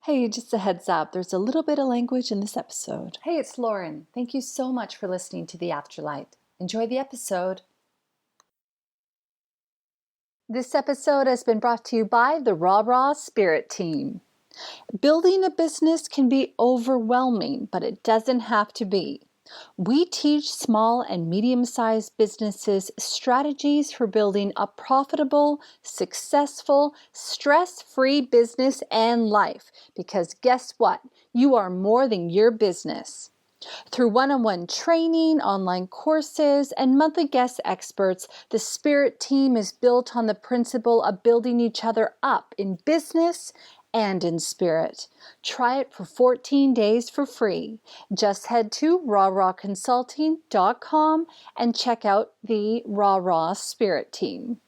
Hey, just a heads up, there's a little bit of language in this episode. Hey, it's Lauren. Thank you so much for listening to the Afterlight. Enjoy the episode. This episode has been brought to you by the Raw Spirit Team. Building a business can be overwhelming, but it doesn't have to be. We teach small and medium-sized businesses strategies for building a profitable, successful, stress-free business and life. Because guess what? You are more than your business. Through one-on-one training, online courses, and monthly guest experts, the Spirit Team is built on the principle of building each other up in business and in spirit. Try it for 14 days for free. Just head to rawconsulting.com and check out the Raw Spirit Team.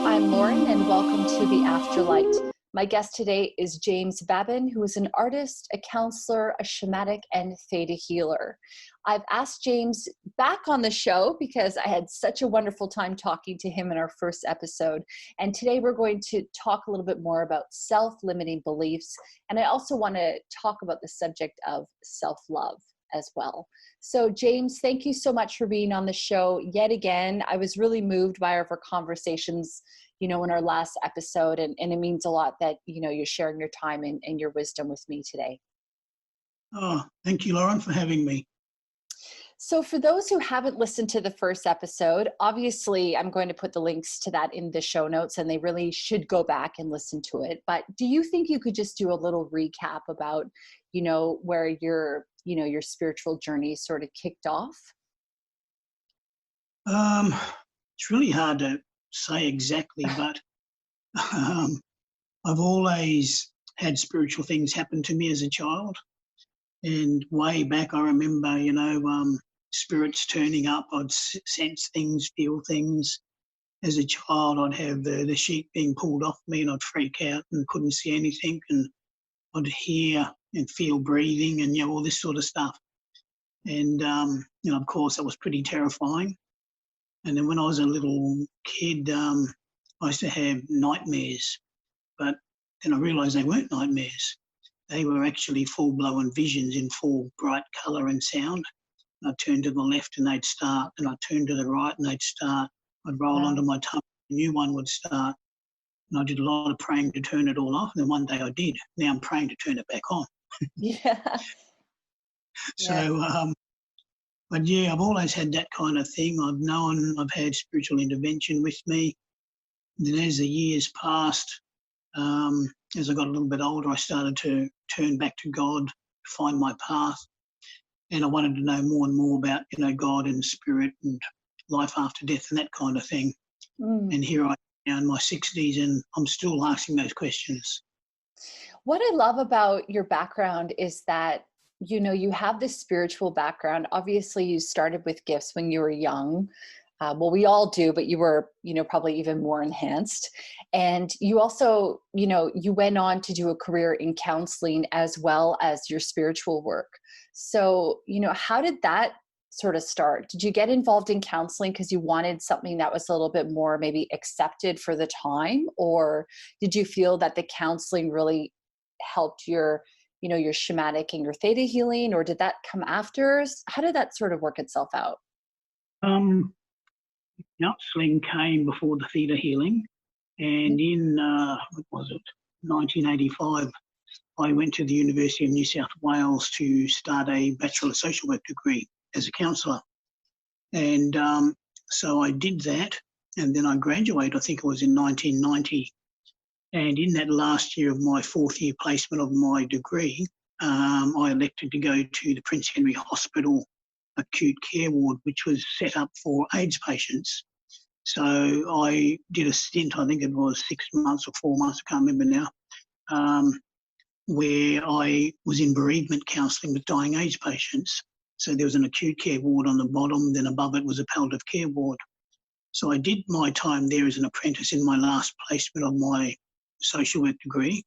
I'm Lauren and welcome to the Afterlight. My guest today is James Baban, who is an artist, a counselor, a shamanic, and Theta healer. I've asked James back on the show because I had such a wonderful time talking to him in our first episode. And today we're going to talk a little bit more about self-limiting beliefs. And I also want to talk about the subject of self-love as well. So James, thank you so much for being on the show yet again. I was really moved by our conversations, in our last episode, and it means a lot that, you're sharing your time and your wisdom with me today. Oh, thank you, Lauren, for having me. So for those who haven't listened to the first episode, obviously I'm going to put the links to that in the show notes and they really should go back and listen to it. But do you think you could just do a little recap about, where your spiritual journey sort of kicked off? It's really hard to say exactly, but I've always had spiritual things happen to me as a child. And way back, I remember, spirits turning up. I'd sense things, feel things. As a child, I'd have the sheet being pulled off me and I'd freak out and couldn't see anything. And I'd hear and feel breathing and, all this sort of stuff. And, of course, that was pretty terrifying. And then when I was a little kid, I used to have nightmares. But then I realised they weren't nightmares. They were actually full-blown visions in full bright colour and sound. I'd turn to the left and they'd start, and I'd turn to the right and they'd start. I'd roll onto my tummy, a new one would start. And I did a lot of praying to turn it all off. And then one day I did. Now I'm praying to turn it back on. Yeah. So, but yeah, I've always had that kind of thing. I've had spiritual intervention with me. And then as the years passed, as I got a little bit older, I started to turn back to God, find my path. And I wanted to know more and more about, God and spirit and life after death and that kind of thing. And here I am in my 60s and I'm still asking those questions. What I love about your background is that, you have this spiritual background. Obviously, you started with gifts when you were young. Well, we all do, but you were, probably even more enhanced. And you also, you went on to do a career in counseling as well as your spiritual work. So, how did that sort of start? Did you get involved in counseling because you wanted something that was a little bit more maybe accepted for the time? Or did you feel that the counseling really helped your shamanic and your theta healing, or did that come after? How did that sort of work itself out? Counselling came before the theta healing, and in 1985, I went to the University of New South Wales to start a Bachelor of Social Work degree as a counsellor. And so I did that, and then I graduated, I think it was in 1990. And in that last year of my fourth year placement of my degree, I elected to go to the Prince Henry Hospital acute care ward, which was set up for AIDS patients. So I did a stint, I think it was 6 months or 4 months, I can't remember now, where I was in bereavement counselling with dying AIDS patients. So there was an acute care ward on the bottom, then above it was a palliative care ward. So I did my time there as an apprentice in my last placement of my social work degree.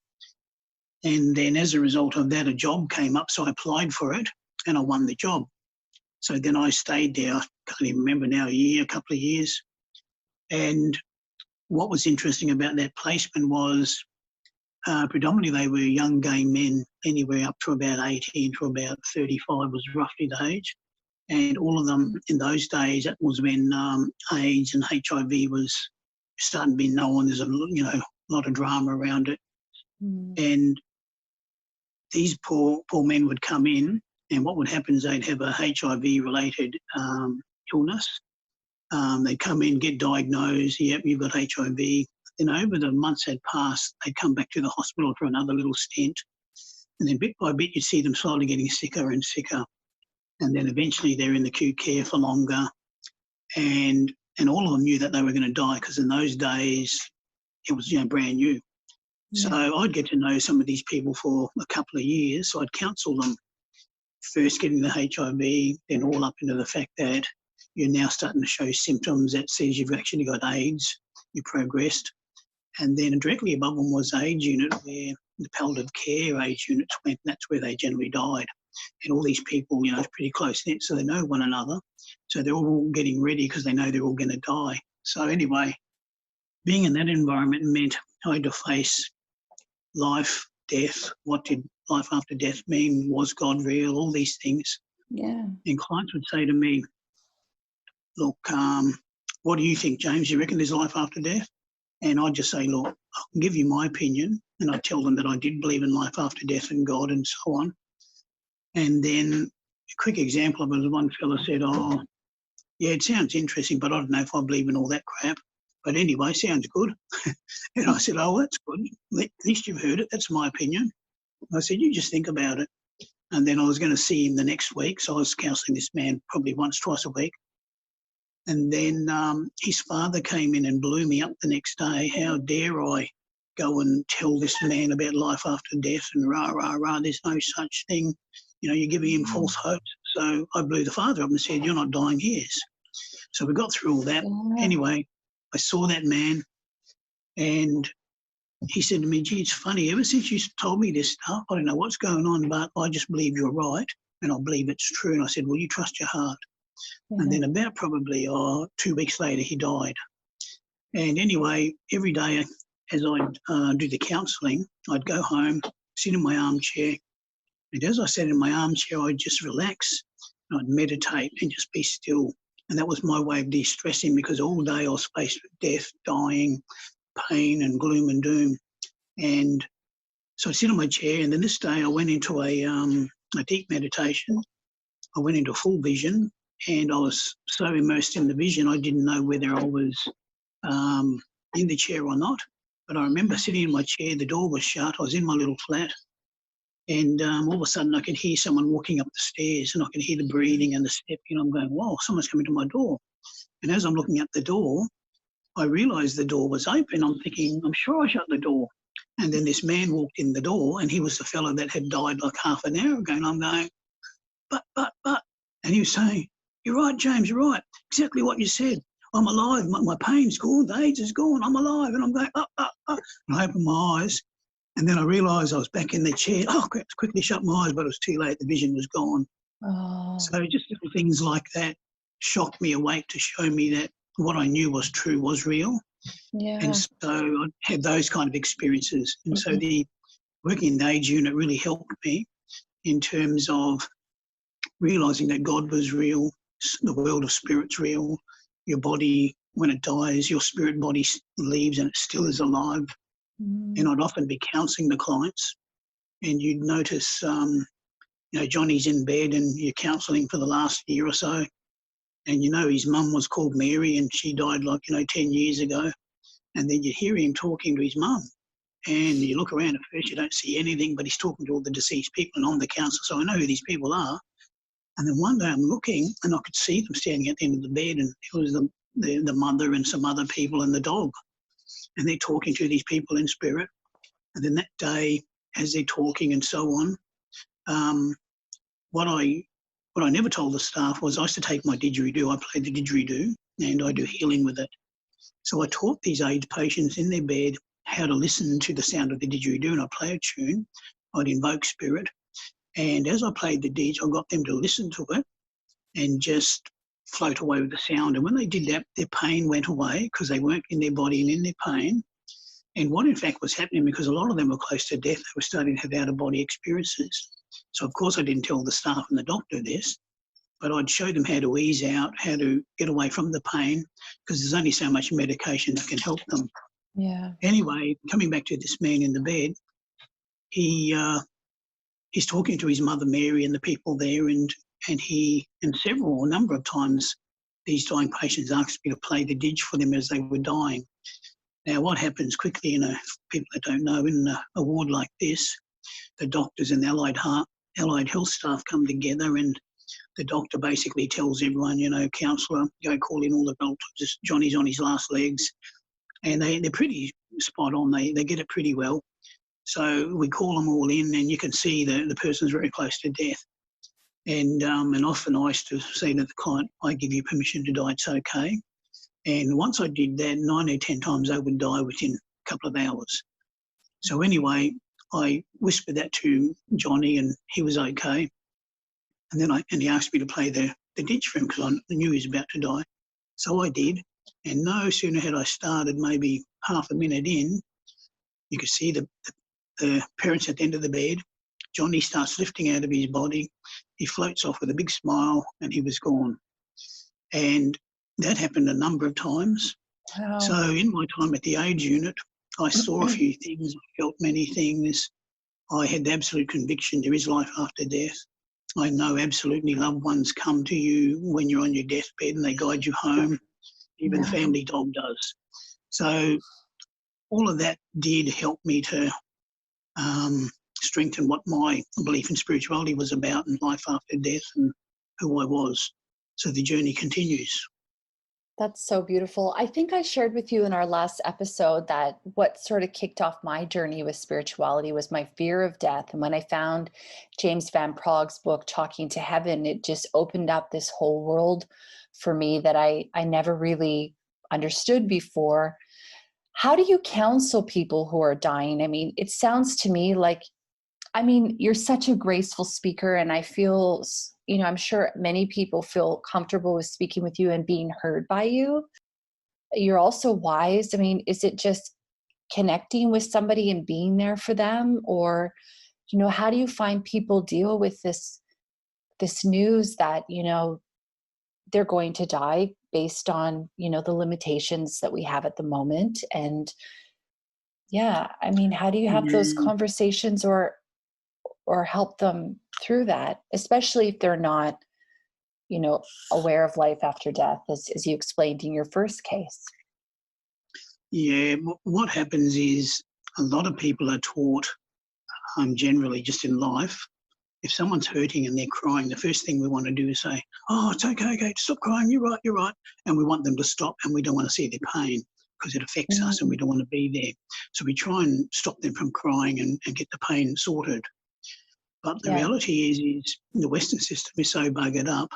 And then as a result of that, a job came up, so I applied for it and I won the job. So then I stayed there, I can't even remember now, a couple of years. And what was interesting about that placement was predominantly they were young gay men, anywhere up to about 18 to about 35 was roughly the age. And all of them in those days, that was when AIDS and HIV was starting to be known. There's a lot of drama around it. And these poor men would come in, and what would happen is they'd have a HIV-related illness. They'd come in, get diagnosed, yep, you've got HIV. Then over the months had passed, they'd come back to the hospital for another little stint. And then bit by bit, you'd see them slowly getting sicker and sicker. And then eventually they're in acute care for longer. And all of them knew that they were going to die, because in those days, it was brand new. Yeah. So I'd get to know some of these people for a couple of years. So I'd counsel them, first getting the HIV, then all up into the fact that you're now starting to show symptoms that says you've actually got AIDS, you progressed. And then directly above them was the age unit, where the palliative care age units went, and that's where they generally died. And all these people, it's pretty close-knit, so they know one another. So they're all getting ready because they know they're all going to die. So anyway, being in that environment meant I had to face life, death. What did life after death mean? Was God real? All these things. Yeah. And clients would say to me, look, what do you think, James? You reckon there's life after death? And I'd just say, look, I'll give you my opinion. And I'd tell them that I did believe in life after death and God and so on. And then a quick example of it was one fellow said, oh, yeah, it sounds interesting, but I don't know if I believe in all that crap. But anyway, sounds good. And I said, oh, that's good. At least you've heard it. That's my opinion. I said, you just think about it. And then I was going to see him the next week. So I was counselling this man probably once, twice a week. And then his father came in and blew me up the next day. How dare I go and tell this man about life after death and rah, rah, rah, there's no such thing. You're giving him false hopes. So I blew the father up and said, you're not dying, he is. So we got through all that. Yeah. Anyway, I saw that man and he said to me, gee, it's funny, ever since you told me this stuff, I don't know what's going on, but I just believe you're right and I believe it's true. And I said, well, you trust your heart. Mm-hmm. And then about probably 2 weeks later, he died. And anyway, every day as I'd do the counselling, I'd go home, sit in my armchair. And as I sat in my armchair, I'd just relax and I'd meditate and just be still. And that was my way of de-stressing, because all day I was faced with death, dying, pain and gloom and doom. And so I'd sit on my chair, and then this day I went into a deep meditation. I went into full vision, and I was so immersed in the vision I didn't know whether I was in the chair or not. But I remember sitting in my chair, the door was shut, I was in my little flat, and all of a sudden I could hear someone walking up the stairs, and I could hear the breathing and the stepping. I'm going, whoa, someone's coming to my door. And as I'm looking at the door, I realised the door was open. I'm thinking, I'm sure I shut the door. And then this man walked in the door, and he was the fellow that had died like half an hour ago. And I'm going, but. And he was saying, you're right, James, you're right. Exactly what you said. I'm alive. My pain's gone. The AIDS is gone. I'm alive. And I'm going, And I opened my eyes. And then I realised I was back in the chair. Oh, I quickly shut my eyes, but it was too late. The vision was gone. Oh. So just little things like that shocked me awake to show me that what I knew was true was real. Yeah. And so I had those kind of experiences. And so the working in the age unit really helped me in terms of realising that God was real, the world of spirit's real, your body, when it dies, your spirit body leaves and it still is alive. And I'd often be counselling the clients, and you'd notice, Johnny's in bed and you're counselling for the last year or so, and his mum was called Mary and she died 10 years ago, and then you hear him talking to his mum, and you look around at first, you don't see anything, but he's talking to all the deceased people, and I'm the counsellor, so I know who these people are. And then one day I'm looking and I could see them standing at the end of the bed, and it was the mother and some other people and the dog. And they're talking to these people in spirit. And then that day, as they're talking and so on, what I never told the staff was I used to take my didgeridoo. I played the didgeridoo and I do healing with it. So I taught these AIDS patients in their bed how to listen to the sound of the didgeridoo, and I'd play a tune. I'd invoke spirit. And as I played the didge, I got them to listen to it and just float away with the sound. And when they did that, their pain went away because they weren't in their body and in their pain. And what in fact was happening, because a lot of them were close to death, they were starting to have out-of-body experiences. So of course I didn't tell the staff and the doctor this, but I'd show them how to ease out, how to get away from the pain, because there's only so much medication that can help them. Yeah. Anyway, coming back to this man in the bed, he's talking to his mother Mary and the people there, and a number of times these dying patients asked me to play the didge for them as they were dying. Now, what happens quickly, people that don't know, in a ward like this, the doctors and the allied health staff come together, and the doctor basically tells everyone, counsellor, go call in all the doctors, Johnny's on his last legs. And they're pretty spot on. They get it pretty well. So we call them all in, and you can see the person's very close to death. And often I used to say to the client, I give you permission to die, it's okay. And once I did that, 9 or 10 times they would die within a couple of hours. So anyway, I whispered that to Johnny, and he was okay. And then he asked me to play the ditch for him because I knew he was about to die. So I did. And no sooner had I started, maybe half a minute in, you could see the parents at the end of the bed. Johnny starts lifting out of his body. He floats off with a big smile, and he was gone. And that happened a number of times. Wow. So in my time at the age unit, I saw a few things, I felt many things. I had the absolute conviction there is life after death. I know absolutely loved ones come to you when you're on your deathbed and they guide you home. Even the family dog does. So all of that did help me to strengthen what my belief in spirituality was about and life after death and who I was. So the journey continues. That's so beautiful. I think I shared with you in our last episode that what sort of kicked off my journey with spirituality was my fear of death. And when I found James Van Prague's book, Talking to Heaven, it just opened up this whole world for me that I never really understood before. How do you counsel people who are dying? I mean, it sounds to me like, you're such a graceful speaker, and I feel, I'm sure many people feel comfortable with speaking with you and being heard by you. You're also wise. Is it just connecting with somebody and being there for them? Or, how do you find people deal with this news that, they're going to die based on, the limitations that we have at the moment? And how do you have those conversations or help them through that, especially if they're not, aware of life after death, as you explained in your first case? Yeah, what happens is a lot of people are taught, generally just in life, if someone's hurting and they're crying, the first thing we want to do is say, oh, it's okay, stop crying, you're right. And we want them to stop, and we don't want to see their pain because it affects us and we don't want to be there. So we try and stop them from crying and get the pain sorted. But the reality is the Western system is so buggered up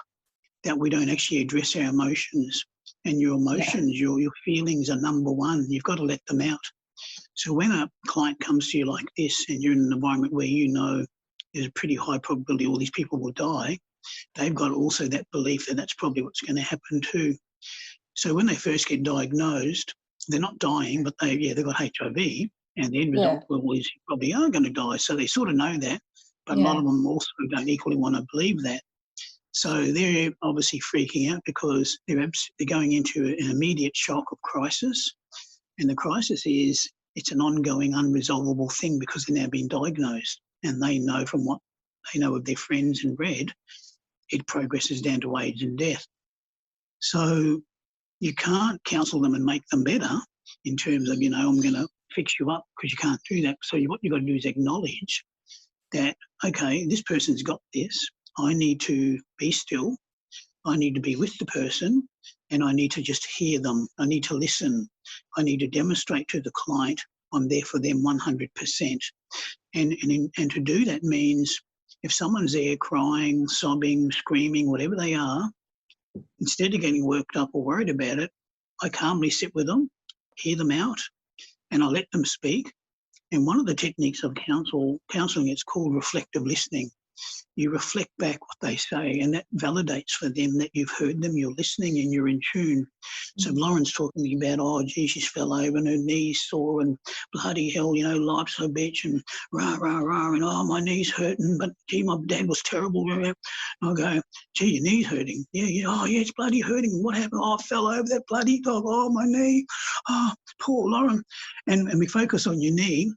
that we don't actually address our emotions. And your emotions, your feelings are number one. You've got to let them out. So when a client comes to you like this and you're in an environment where there's a pretty high probability all these people will die, they've got also that belief that that's probably what's going to happen too. So when they first get diagnosed, they're not dying, but they've got HIV, and the end result is you probably are going to die. So they sort of know that. But a lot of them also don't equally want to believe that. So they're obviously freaking out because they're going into an immediate shock of crisis. And the crisis is it's an ongoing, unresolvable thing because they're now being diagnosed. And they know from what they know of their friends and read, it progresses down to AIDS and death. So you can't counsel them and make them better in terms of, I'm going to fix you up, because you can't do that. So what you've got to do is acknowledge that, okay, this person's got this. I need to be still. I need to be with the person, and I need to just hear them. I need to listen. I need to demonstrate to the client I'm there for them 100%. And to do that means if someone's there crying, sobbing, screaming, whatever they are, instead of getting worked up or worried about it, I calmly sit with them, hear them out, and I let them speak. And one of the techniques of counselling, it's called reflective listening. You reflect back what they say, and that validates for them that you've heard them, you're listening, and you're in tune. So Lauren's talking about, oh, gee, she fell over and her knees sore, and bloody hell, life's so bitch, and rah, rah, rah, and oh, my knee's hurting, but gee, my dad was terrible. I'll go, gee, your knee's hurting. Yeah, oh, yeah, it's bloody hurting. What happened? Oh, I fell over that bloody dog. Oh, my knee. Oh, poor Lauren. And we focus on your knee.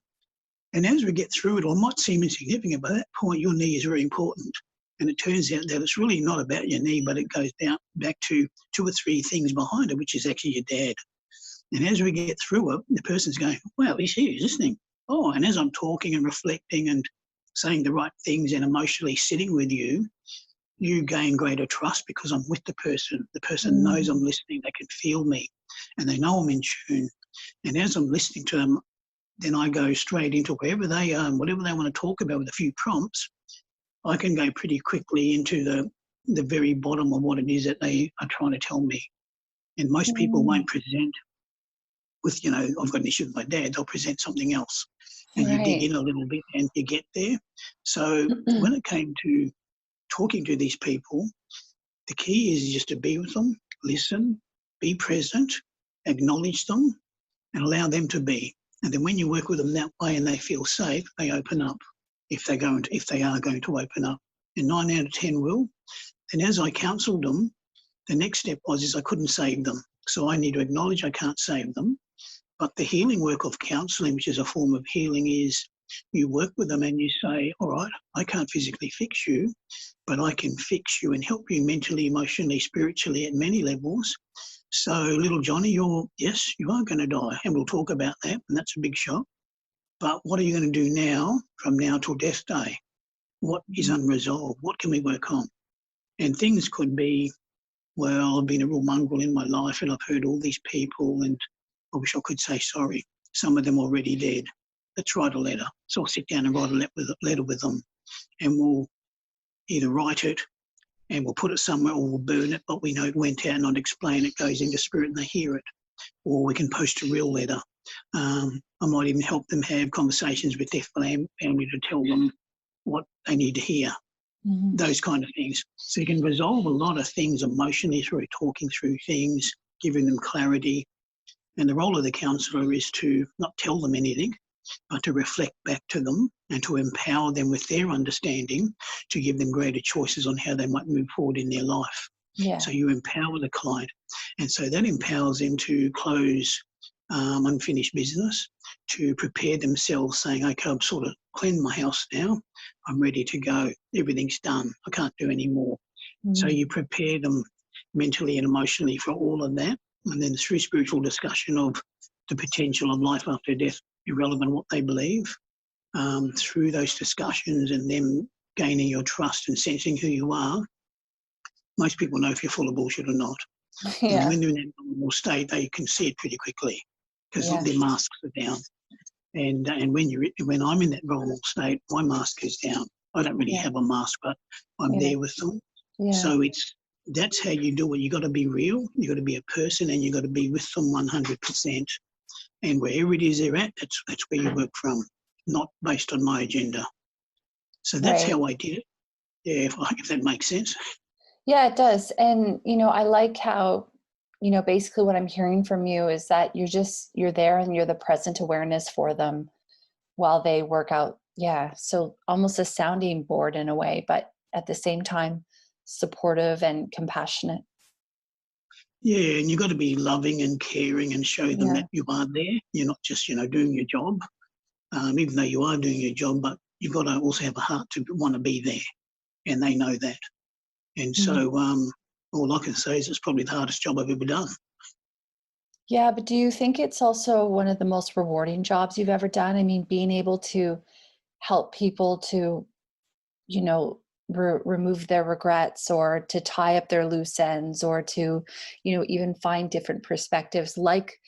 And as we get through it, it might seem insignificant, but at that point, your knee is very important. And it turns out that it's really not about your knee, but it goes back to 2 or 3 things behind it, which is actually your dad. And as we get through it, the person's going, wow, he's here, he's listening. Oh, and as I'm talking and reflecting and saying the right things and emotionally sitting with you, you gain greater trust because I'm with the person. The person knows I'm listening, they can feel me, and they know I'm in tune. And as I'm listening to them, then I go straight into wherever they are and whatever they want to talk about with a few prompts. I can go pretty quickly into the very bottom of what it is that they are trying to tell me. And most people won't present with, I've got an issue with my dad. They'll present something else. And you dig in a little bit and you get there. So when it came to talking to these people, the key is just to be with them, listen, be present, acknowledge them, and allow them to be. And then when you work with them that way and they feel safe, they open up if they are going to open up. And 9 out of 10 will. And as I counselled them, the next step was I couldn't save them. So I need to acknowledge I can't save them. But the healing work of counselling, which is a form of healing, is you work with them and you say, all right, I can't physically fix you, but I can fix you and help you mentally, emotionally, spiritually at many levels. So, little Johnny, yes, you are going to die, and we'll talk about that, and that's a big shock. But what are you going to do now, from now till death day? What is unresolved? What can we work on? And things could be, well, I've been a real mongrel in my life, and I've hurt all these people, and I wish I could say sorry. Some of them already dead. Let's write a letter. So I'll sit down and write a letter with them, and we'll either write it and we'll put it somewhere, or we'll burn it, but we know it went out and not explain it, goes into spirit and they hear it. Or we can post a real letter. I might even help them have conversations with their family to tell them what they need to hear, those kind of things. So you can resolve a lot of things emotionally through talking through things, giving them clarity. And the role of the counsellor is to not tell them anything, but to reflect back to them and to empower them with their understanding, to give them greater choices on how they might move forward in their life. Yeah. So you empower the client. And so that empowers them to close unfinished business, to prepare themselves saying, okay, I've sort of cleaned my house now. I'm ready to go. Everything's done. I can't do any more. So you prepare them mentally and emotionally for all of that. And then through spiritual discussion of the potential of life after death, irrelevant what they believe, through those discussions and them gaining your trust and sensing who you are, most people know if you're full of bullshit or not. Yeah. And when they're in that normal state, they can see it pretty quickly because their masks are down. And when I'm in that normal state, my mask is down. I don't really have a mask, but I'm there with them. Yeah. So that's how you do it. You got to be real. You got to be a person, and you got to be with them 100%. And wherever it is they're at, that's where you work from, not based on my agenda. So that's how I did it. Yeah, if that makes sense. Yeah, it does. And, I like how, basically what I'm hearing from you is that you're there and you're the present awareness for them while they work out. Yeah. So almost a sounding board in a way, but at the same time, supportive and compassionate. Yeah, and you've got to be loving and caring and show them that you are there. You're not just, doing your job, even though you are doing your job, but you've got to also have a heart to want to be there, and they know that. And so all I can say is it's probably the hardest job I've ever done. Yeah, but do you think it's also one of the most rewarding jobs you've ever done? I mean, being able to help people to, remove their regrets, or to tie up their loose ends, or to, even find different perspectives, like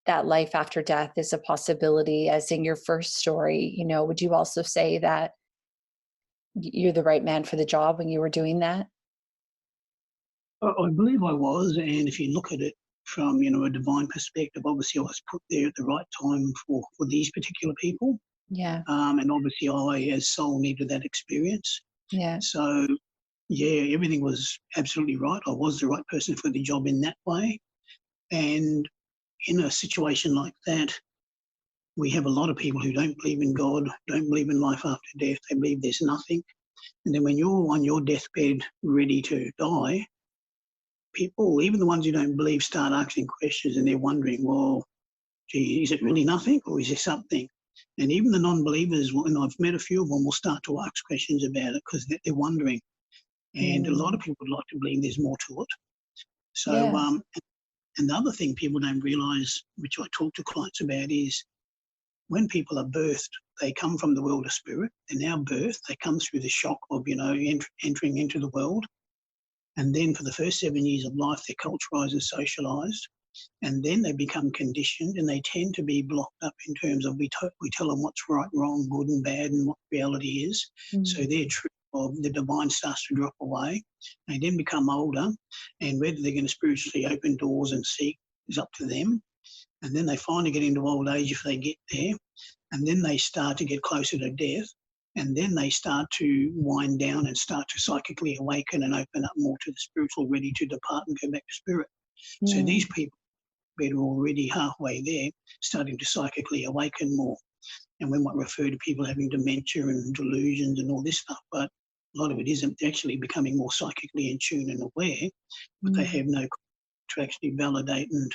that life after death is a possibility, as in your first story. Would you also say that you're the right man for the job when you were doing that? I believe I was, and if you look at it from a divine perspective. Obviously, I was put there at the right time for these particular people, Yeah. and obviously, I as soul needed that experience. Yeah. So, yeah, everything was absolutely right. I was the right person for the job in that way, and in a situation like that, we have a lot of people who don't believe in God, don't believe in life after death. They believe there's nothing. And then when you're on your deathbed ready to die, people, even the ones who don't believe, start asking questions, and they're wondering, well, gee, is it really nothing or is there something? And even the non-believers, and I've met a few of them, will start to ask questions about it because they're wondering. And a lot of people would like to believe there's more to it. So, Yeah. and the other thing people don't realise, which I talk to clients about, is when people are birthed, they come from the world of spirit. They're now birthed. They come through the shock of, entering into the world. And then for the first 7 years of life, they're culturalised and socialised. And then they become conditioned, and they tend to be blocked up in terms of we tell them what's right, wrong, good and bad, and what reality is. So their truth of the divine starts to drop away. They then become older, and whether they're going to spiritually open doors and seek is up to them. And then they finally get into old age if they get there. And then they start to get closer to death. And then they start to wind down and start to psychically awaken and open up more to the spiritual, ready to depart and go back to spirit. So these people are already halfway there, starting to psychically awaken more. And we might refer to people having dementia and delusions and all this stuff, but a lot of it isn't. They're actually becoming more psychically in tune and aware, but they have no to actually validate and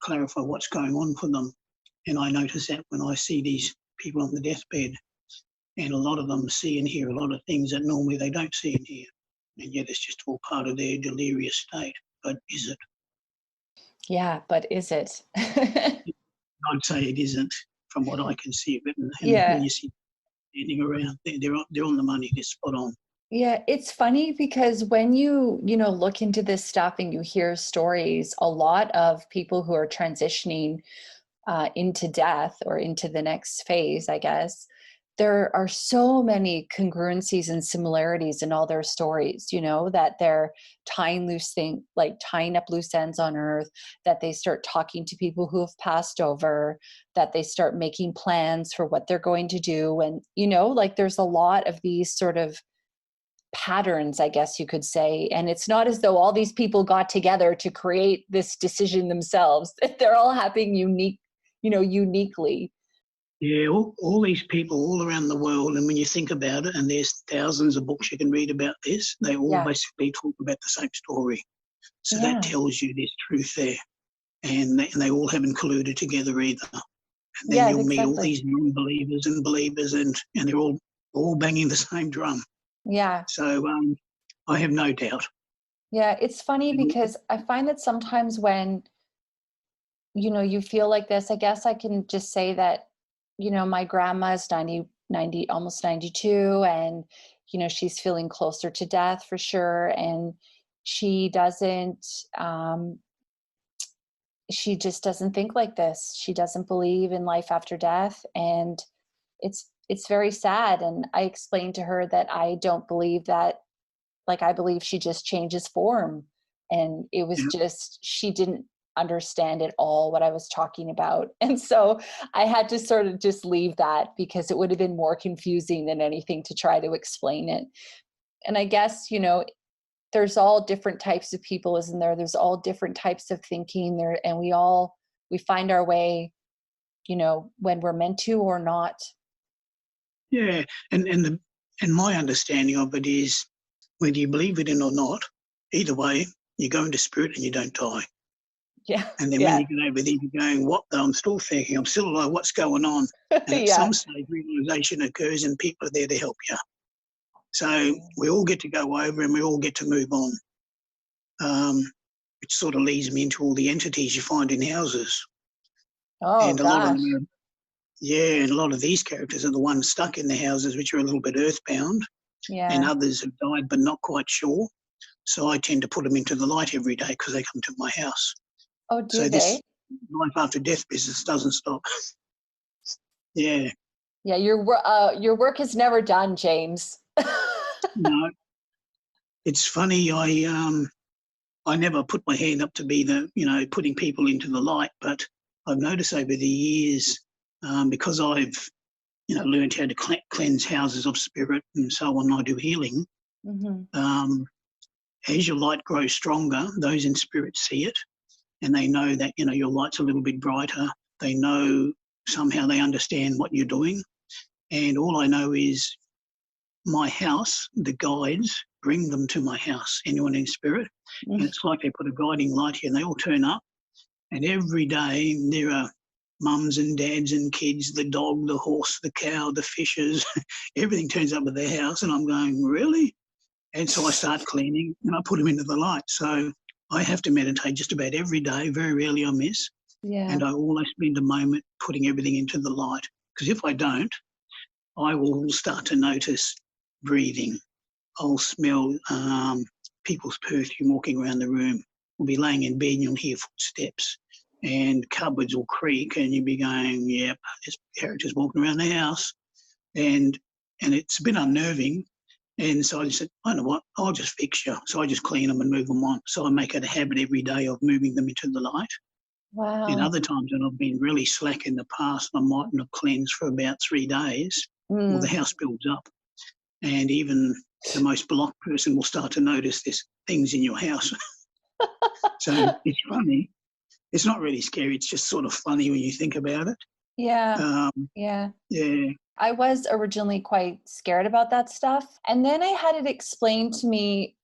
clarify what's going on for them. And I notice that when I see these people on the deathbed, and a lot of them see and hear a lot of things that normally they don't see and hear. And yet it's just all part of their delirious state. But is it? Yeah, but is it? I'd say it isn't from what I can see of it. And when Yeah. you see standing around, they're on the money, they're spot on. Yeah, it's funny because when you look into this stuff and you hear stories, a lot of people who are transitioning into death or into the next phase, I guess, there are so many congruencies and similarities in all their stories, that they're tying up loose ends on earth, that they start talking to people who have passed over, that they start making plans for what they're going to do. And, there's a lot of these sort of patterns, I guess you could say. And it's not as though all these people got together to create this decision themselves. They're all happening uniquely. Yeah, all these people all around the world, and when you think about it, and there's thousands of books you can read about this, they all basically talk about the same story. So that tells you there's truth there. And they all haven't colluded together either. And then you'll meet all these non-believers and believers, and they're all banging the same drum. Yeah. So I have no doubt. Yeah, it's funny because I find that sometimes when, you feel like this, I guess I can just say that, my grandma is 90, almost 92, and, she's feeling closer to death for sure. And she just doesn't think like this. She doesn't believe in life after death. And it's very sad. And I explained to her that I don't believe that, I believe she just changes form. And it was just, she didn't understand at all what I was talking about. And so I had to sort of just leave that because it would have been more confusing than anything to try to explain it. And I guess, there's all different types of people, isn't there? There's all different types of thinking there. And we find our way, when we're meant to or not. Yeah. And my understanding of it is whether you believe it in or not, either way, you go into spirit and you don't die. Yeah. And then when you get over there, you're going, what though? I'm still thinking, I'm still alive, what's going on? And at some stage, realization occurs and people are there to help you. So we all get to go over and we all get to move on, which sort of leads me into all the entities you find in houses. Oh, and a lot of them and a lot of these characters are the ones stuck in the houses, which are a little bit earthbound. Yeah. And others have died but not quite sure. So I tend to put them into the light every day because they come to my house. Oh, do so they? This life after death business doesn't stop. Yeah. Yeah, your work is never done, James. No. It's funny, I never put my hand up to be the, putting people into the light, but I've noticed over the years, because I've, learned how to cleanse houses of spirit and so on, I do healing. Mm-hmm. As your light grows stronger, those in spirit see it, and they know that, your light's a little bit brighter. They know somehow they understand what you're doing. And all I know is my house, the guides, bring them to my house, anyone in spirit. Mm. And it's like they put a guiding light here and they all turn up. And every day there are mums and dads and kids, the dog, the horse, the cow, the fishes, everything turns up at their house. And I'm going, really? And so I start cleaning and I put them into the light. So I have to meditate just about every day. Very rarely I miss. Yeah. And I always spend a moment putting everything into the light. Because if I don't, I will start to notice breathing. I'll smell people's perfume walking around the room. We'll be laying in bed and you'll hear footsteps and cupboards will creak and you'll be going, yep, there's characters walking around the house. And it's a bit unnerving. And so I just said, I know what, I'll just fix you. So I just clean them and move them on. So I make it a habit every day of moving them into the light. Wow. And other times when I've been really slack in the past, I mightn't have cleansed for about 3 days, or the house builds up. And even the most blocked person will start to notice there's things in your house. So it's funny. It's not really scary. It's just sort of funny when you think about it. Yeah. Yeah. I was originally quite scared about that stuff. And then I had it explained to me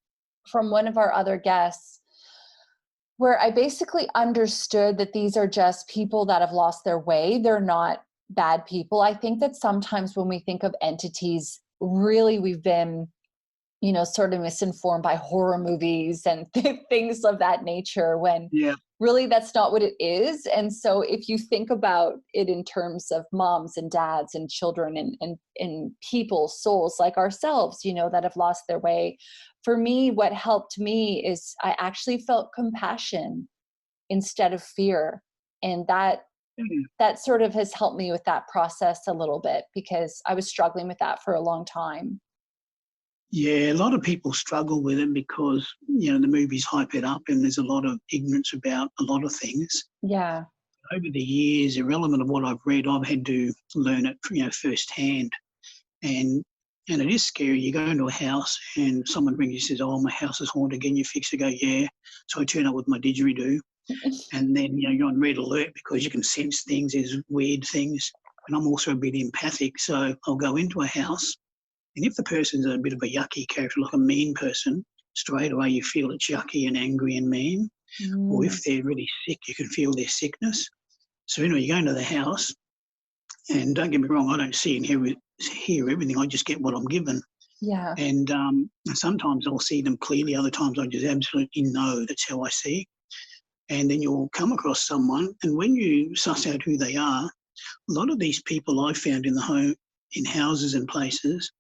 from one of our other guests, where I basically understood that these are just people that have lost their way. They're not bad people. I think that sometimes when we think of entities, really we've been, sort of misinformed by horror movies and things of that nature, when really that's not what it is. And so if you think about it in terms of moms and dads and children and people, souls like ourselves, that have lost their way, for me, what helped me is I actually felt compassion instead of fear. And that sort of has helped me with that process a little bit, because I was struggling with that for a long time. Yeah, a lot of people struggle with it because, the movies hype it up and there's a lot of ignorance about a lot of things. Yeah. Over the years, irrelevant of what I've read, I've had to learn it, firsthand. And it is scary. You go into a house and someone brings you and says, oh, my house is haunted again. You fix it, go, yeah. So I turn up with my didgeridoo. And then, you're on red alert because you can sense things, there's weird things. And I'm also a bit empathic. So I'll go into a house. And if the person's a bit of a yucky character, like a mean person, straight away you feel it's yucky and angry and mean. Or if they're really sick, you can feel their sickness. So anyway, you go into the house, and don't get me wrong, I don't see and hear everything. I just get what I'm given. Yeah. And sometimes I'll see them clearly. Other times I just absolutely know that's how I see. And then you'll come across someone, and when you suss out who they are, a lot of these people I've found in the home, in houses and places,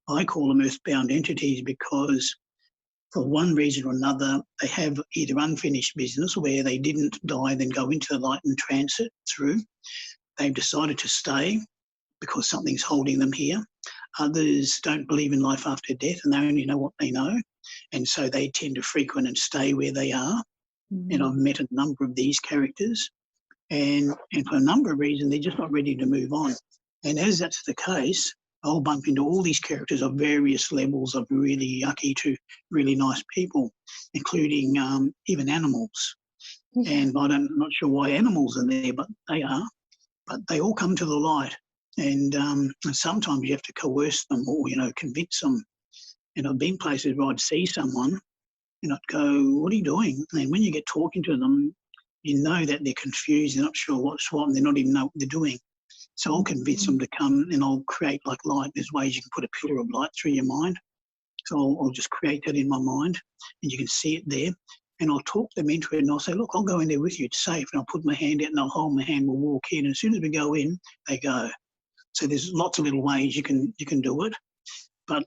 I call them earthbound entities because for one reason or another, they have either unfinished business where they didn't die, then go into the light and transit through. They've decided to stay because something's holding them here. Others don't believe in life after death and they only know what they know. And so they tend to frequent and stay where they are. And I've met a number of these characters. And for a number of reasons, they're just not ready to move on. And as that's the case, I'll bump into all these characters of various levels of really yucky to really nice people, including even animals. And I'm not sure why animals are there, but they are. But they all come to the light. And sometimes you have to coerce them or, convince them. And I've been places where I'd see someone and I'd go, what are you doing? And when you get talking to them, you know that they're confused, they're not sure what's what, and they not even know what they're doing. So I'll convince them to come and I'll create like light. There's ways you can put a pillar of light through your mind. So I'll just create that in my mind and you can see it there. And I'll talk them into it and I'll say, look, I'll go in there with you, it's safe. And I'll put my hand out and I'll hold my hand, we'll walk in. And as soon as we go in, they go. So there's lots of little ways you can do it. But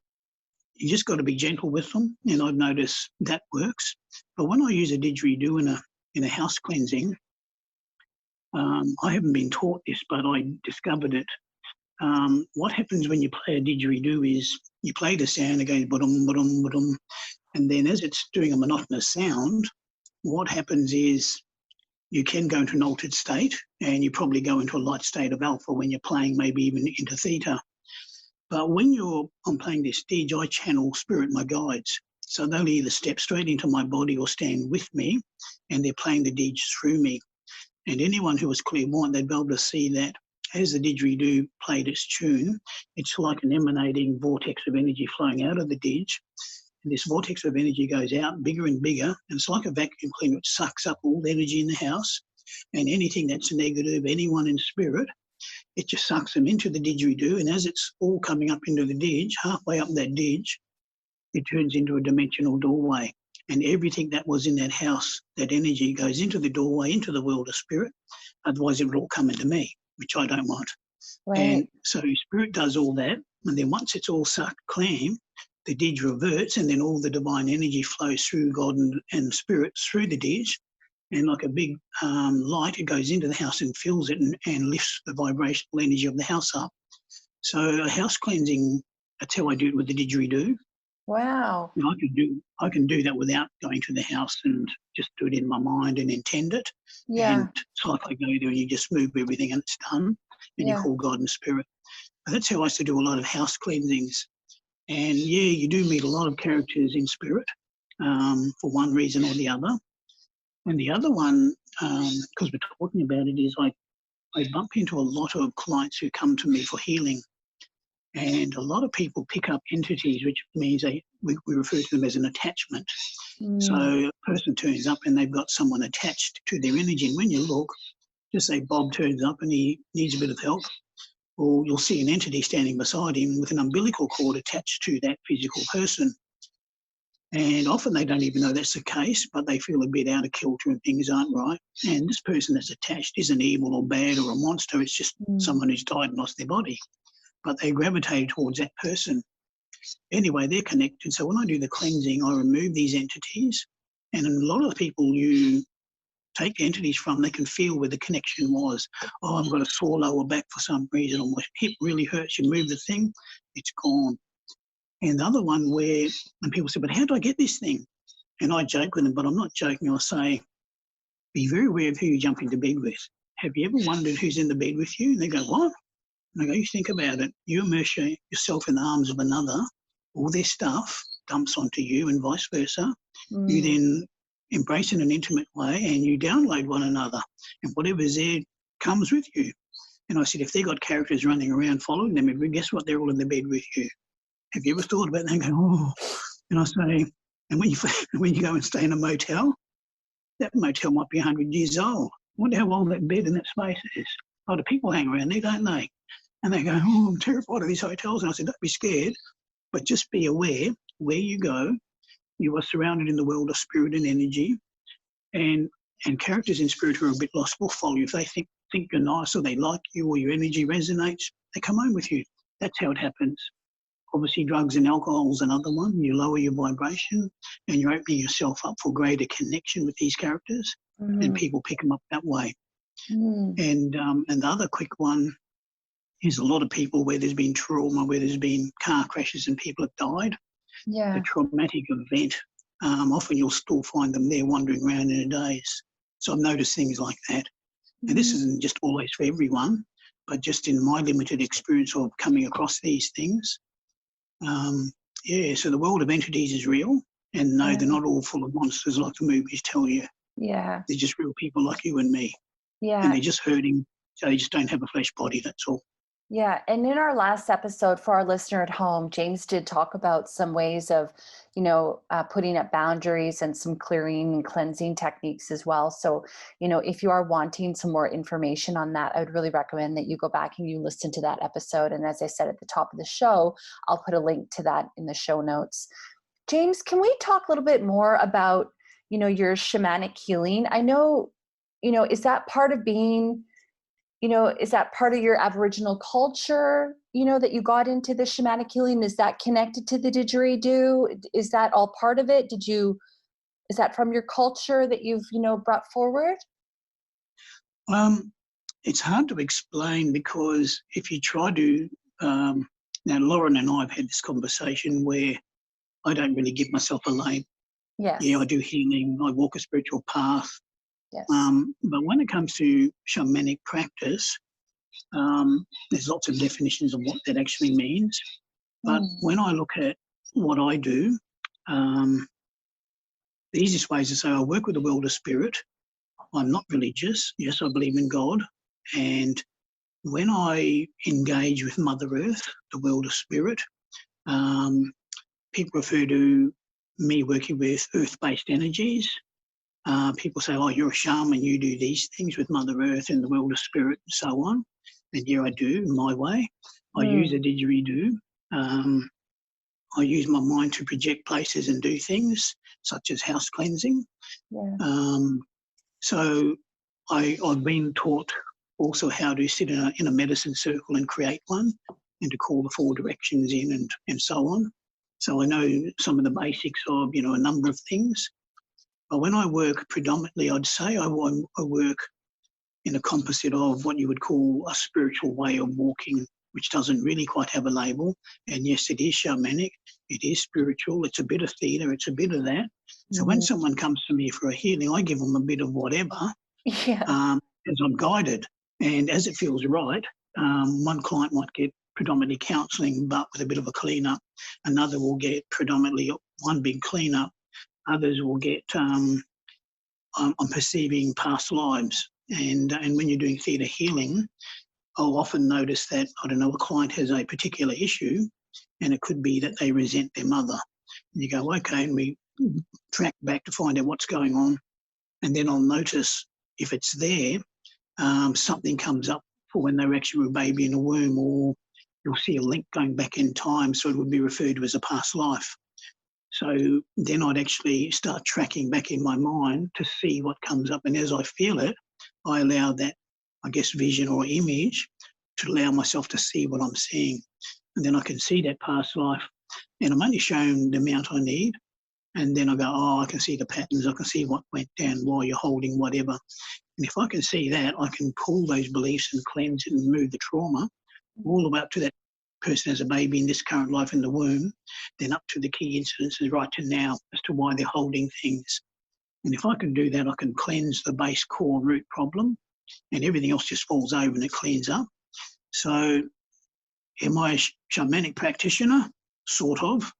you just got to be gentle with them. And I've noticed that works. But when I use a didgeridoo in a house cleansing, I haven't been taught this, but I discovered it. What happens when you play a didgeridoo is you play the sound, it goes ba-dum, ba-dum, ba-dum, and then as it's doing a monotonous sound, what happens is you can go into an altered state, and you probably go into a light state of alpha when you're playing, maybe even into theta. But when I'm playing this Didge, I channel spirit, my guides. So they'll either step straight into my body or stand with me, and they're playing the Didge through me. And anyone who was clairvoyant, they'd be able to see that as the didgeridoo played its tune, it's like an emanating vortex of energy flowing out of the Didge. And this vortex of energy goes out bigger and bigger, and it's like a vacuum cleaner which sucks up all the energy in the house, and anything that's negative, anyone in spirit, it just sucks them into the didgeridoo, and as it's all coming up into the Didge, halfway up that Didge, it turns into a dimensional doorway. And everything that was in that house, that energy goes into the doorway, into the world of spirit. Otherwise, it would all come into me, which I don't want. Right. And so spirit does all that. And then once it's all sucked clean, the Didge reverts, and then all the divine energy flows through God and spirit through the Didge. And like a big light, it goes into the house and fills it and lifts the vibrational energy of the house up. So a house cleansing, that's how I do it with the didgeridoo. Wow. And I can do that without going to the house, and just do it in my mind and intend it. Yeah. And it's like I go there and you just move everything and it's done, and you call God and spirit. But that's how I used to do a lot of house cleansings. And yeah, you do meet a lot of characters in spirit for one reason or the other. And the other one, because we're talking about it, is I bump into a lot of clients who come to me for healing. And a lot of people pick up entities, which means we refer to them as an attachment. So a person turns up and they've got someone attached to their energy. And when you look, just say Bob turns up and he needs a bit of help, or you'll see an entity standing beside him with an umbilical cord attached to that physical person. And often they don't even know that's the case, but they feel a bit out of kilter and things aren't right. And this person that's attached isn't evil or bad or a monster. It's just someone who's died and lost their body. But they gravitate towards that person. Anyway, they're connected. So when I do the cleansing, I remove these entities. And a lot of the people you take the entities from, they can feel where the connection was. Oh, I've got a sore lower back for some reason, or my hip really hurts. You move the thing, it's gone. And the other one where, and people say, but how do I get this thing? And I joke with them, but I'm not joking. I say, be very aware of who you jump into bed with. Have you ever wondered who's in the bed with you? And they go, what? And I go, you think about it. You immerse yourself in the arms of another, all their stuff dumps onto you and vice versa. You then embrace in an intimate way and you download one another. And whatever's there comes with you. And I said, if they've got characters running around following them, guess what? They're all in the bed with you. Have you ever thought about that? And they go, oh. And I say, and when you go and stay in a motel, that motel might be 100 years old. I wonder how old that bed and that space is. Oh, the people hang around there, don't they? And they go, oh, I'm terrified of these hotels. And I said, don't be scared, but just be aware where you go. You are surrounded in the world of spirit and energy. And characters in spirit who are a bit lost will follow you. If they think you're nice or they like you or your energy resonates, they come home with you. That's how it happens. Obviously, drugs and alcohol is another one. You lower your vibration and you're opening yourself up for greater connection with these characters, and people pick them up that way. And the other quick one is a lot of people where there's been trauma, where there's been car crashes and people have died. Yeah. A traumatic event. Often you'll still find them there wandering around in a daze. So I've noticed things like that. And this isn't just always for everyone, but just in my limited experience of coming across these things. So the world of entities is real, and no, they're not all full of monsters like the movies tell you. Yeah. They're just real people like you and me. Yeah. And they're just hurting, so they just don't have a flesh body, that's all. Yeah. And in our last episode, for our listener at home, James did talk about some ways of, putting up boundaries and some clearing and cleansing techniques as well. So, if you are wanting some more information on that, I would really recommend that you go back and you listen to that episode. And as I said at the top of the show, I'll put a link to that in the show notes. James, can we talk a little bit more about, your shamanic healing? I know, is that part of being, is that part of your Aboriginal culture, that you got into the shamanic healing? Is that connected to the didgeridoo? Is that all part of it? Is that from your culture that you've, brought forward? It's hard to explain, because if you try to, now Lauren and I have had this conversation where I don't really give myself a label. Yes. Yeah, I do healing. I walk a spiritual path. Yes. But when it comes to shamanic practice, there's lots of definitions of what that actually means. But when I look at what I do, the easiest way is to say I work with the world of spirit. I'm not religious. Yes, I believe in God. And when I engage with Mother Earth, the world of spirit, people refer to me working with earth-based energies. People say, oh, you're a shaman, you do these things with Mother Earth and the world of spirit and so on. And yeah, I do, my way. I use a didgeridoo. I use my mind to project places and do things, such as house cleansing. Yeah. So I've been taught also how to sit in a medicine circle and create one, and to call the four directions in and so on. So I know some of the basics of, a number of things. But when I work predominantly, I'd say I work in a composite of what you would call a spiritual way of walking, which doesn't really quite have a label. And yes, it is shamanic, it is spiritual, it's a bit of theta, it's a bit of that. So when someone comes to me for a healing, I give them a bit of whatever, as I'm guided. And as it feels right, one client might get predominantly counselling, but with a bit of a clean-up. Another will get predominantly one big clean-up. Others will get, I'm perceiving past lives. And when you're doing theta healing, I'll often notice that, I don't know, a client has a particular issue, and it could be that they resent their mother. And you go, okay, and we track back to find out what's going on. And then I'll notice if it's there, something comes up for when they were actually a baby in a womb, or you'll see a link going back in time, so it would be referred to as a past life. So then I'd actually start tracking back in my mind to see what comes up. And as I feel it, I allow that, I guess, vision or image to allow myself to see what I'm seeing. And then I can see that past life. And I'm only shown the amount I need. And then I go, oh, I can see the patterns. I can see what went down while you're holding whatever. And if I can see that, I can pull those beliefs and cleanse and remove the trauma all the way up to that person as a baby in this current life in the womb, then up to the key incidences right to now as to why they're holding things. And if I can do that, I can cleanse the base core root problem, and everything else just falls over and it cleans up. So am I a shamanic practitioner? Sort of.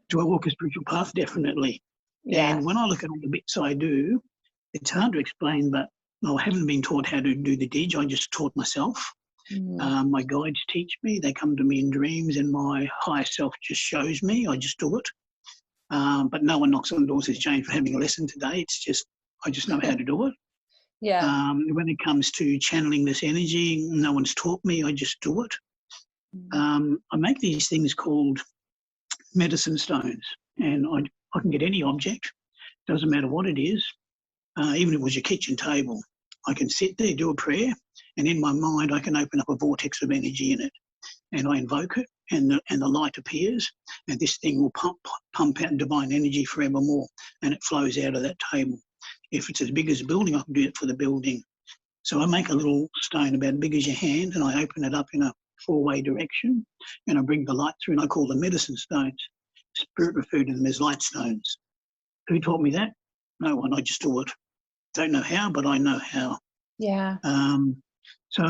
Do I walk a spiritual path? Definitely. Yeah. And when I look at all the bits I do, it's hard to explain, but I haven't been taught how to do the didge. I just taught myself. My guides teach me. They come to me in dreams, and my higher self just shows me. I just do it. But no one knocks on doors and says, Jane, for having a lesson today. It's just, I just know how to do it. Yeah. When it comes to channeling this energy, no one's taught me. I just do it. I make these things called medicine stones, and I can get any object. Doesn't matter what it is. Even if it was your kitchen table, I can sit there, do a prayer, and in my mind I can open up a vortex of energy in it, and I invoke it, and the light appears, and this thing will pump out divine energy forevermore, and it flows out of that table. If it's as big as a building, I can do it for the building. So I make a little stone about as big as your hand, and I open it up in a 4-way direction, and I bring the light through, and I call them medicine stones. Spirit referred to them as light stones. Who taught me that? No one. I just do it. Don't know how, but I know how. Yeah. So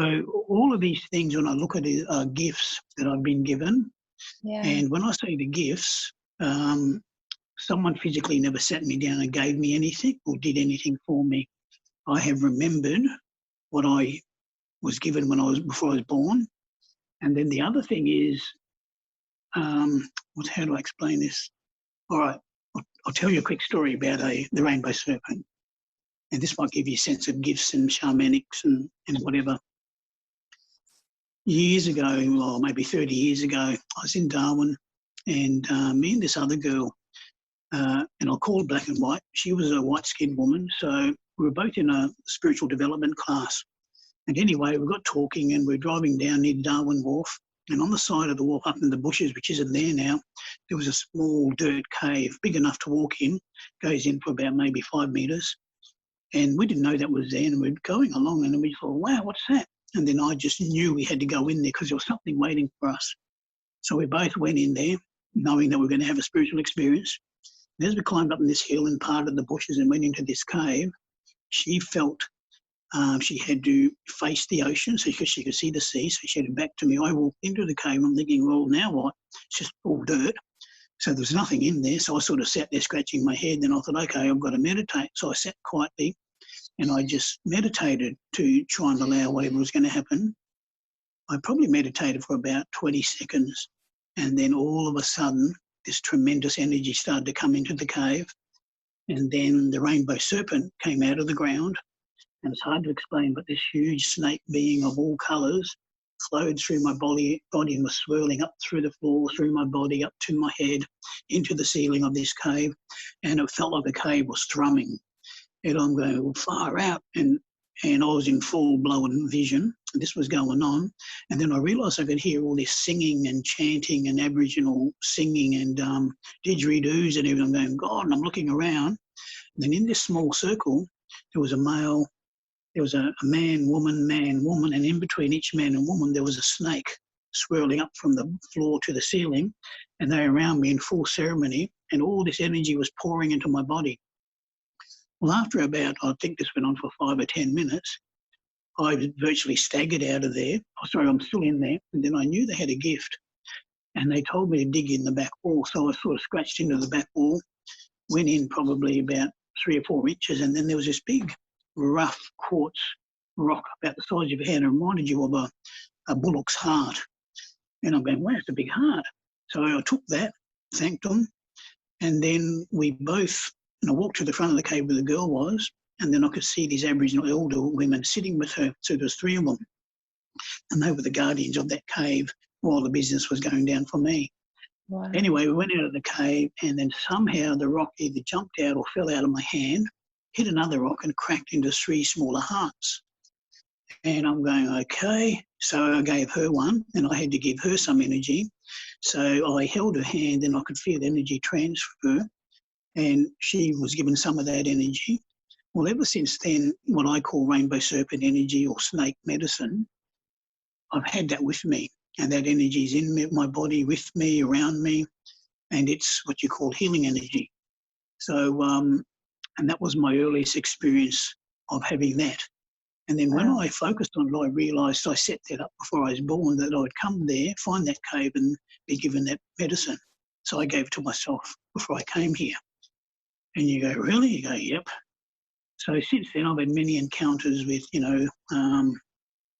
all of these things, when I look at it, are gifts that I've been given. Yeah. And when I say the gifts, someone physically never sat me down and gave me anything or did anything for me. I have remembered what I was given before I was born. And then the other thing is, how do I explain this? All right, I'll tell you a quick story about the rainbow serpent. And this might give you a sense of gifts and shamanics and whatever. Years ago, or maybe 30 years ago, I was in Darwin, and me and this other girl, and I'll call her Black and White. She was a white-skinned woman, so we were both in a spiritual development class. And anyway, we got talking, and we're driving down near Darwin Wharf, and on the side of the wharf, up in the bushes, which isn't there now, there was a small dirt cave, big enough to walk in, goes in for about maybe 5 metres. And we didn't know that was there, and we're going along, and we thought, wow, what's that? And then I just knew we had to go in there because there was something waiting for us. So we both went in there, knowing that we were going to have a spiritual experience. As we climbed up in this hill and parted the bushes and went into this cave, she felt she had to face the ocean so she could see the sea, so she headed back to me. I walked into the cave. I'm thinking, well, now what? It's just all dirt. So there was nothing in there. So I sort of sat there scratching my head. Then I thought, okay, I've got to meditate. So I sat quietly and I just meditated to try and allow whatever was going to happen. I probably meditated for about 20 seconds. And then all of a sudden, this tremendous energy started to come into the cave. And then the rainbow serpent came out of the ground. And it's hard to explain, but this huge snake being of all colours flowed through my body and was swirling up through the floor, through my body, up to my head, into the ceiling of this cave. And it felt like the cave was thrumming. And I'm going far out. And I was in full-blown vision. This was going on. And then I realised I could hear all this singing and chanting and Aboriginal singing and didgeridoos and everything. I'm going, God, and I'm looking around. And then in this small circle, there was a male, there was a man, woman, and in between each man and woman, there was a snake swirling up from the floor to the ceiling, and they were around me in full ceremony, and all this energy was pouring into my body. Well, after about, I think this went on for 5 or 10 minutes, I virtually staggered out of there. Oh, sorry, I'm still in there. And then I knew they had a gift, and they told me to dig in the back wall, so I sort of scratched into the back wall, went in probably about 3 or 4 inches, and then there was this big rough quartz rock about the size of your hand. It reminded you of a bullock's heart. And I'm going, wow, it's a big heart. So I took that, thanked them, and then we both, I walked to the front of the cave where the girl was, and then I could see these Aboriginal elder women sitting with her. So there was 3 of them. And they were the guardians of that cave while the business was going down for me. Wow. Anyway, we went out of the cave, and then somehow the rock either jumped out or fell out of my hand, hit another rock and cracked into 3 smaller hearts. And I'm going, okay. So I gave her one, and I had to give her some energy. So I held her hand, and I could feel the energy transfer, and she was given some of that energy. Well, ever since then, what I call rainbow serpent energy or snake medicine, I've had that with me, and that energy is in my body, with me, around me, and it's what you call healing energy. So, and that was my earliest experience of having that. And then when I focused on it, I realised I set that up before I was born, that I'd come there, find that cave and be given that medicine. So I gave it to myself before I came here. And you go, really? You go, yep. So since then, I've had many encounters with,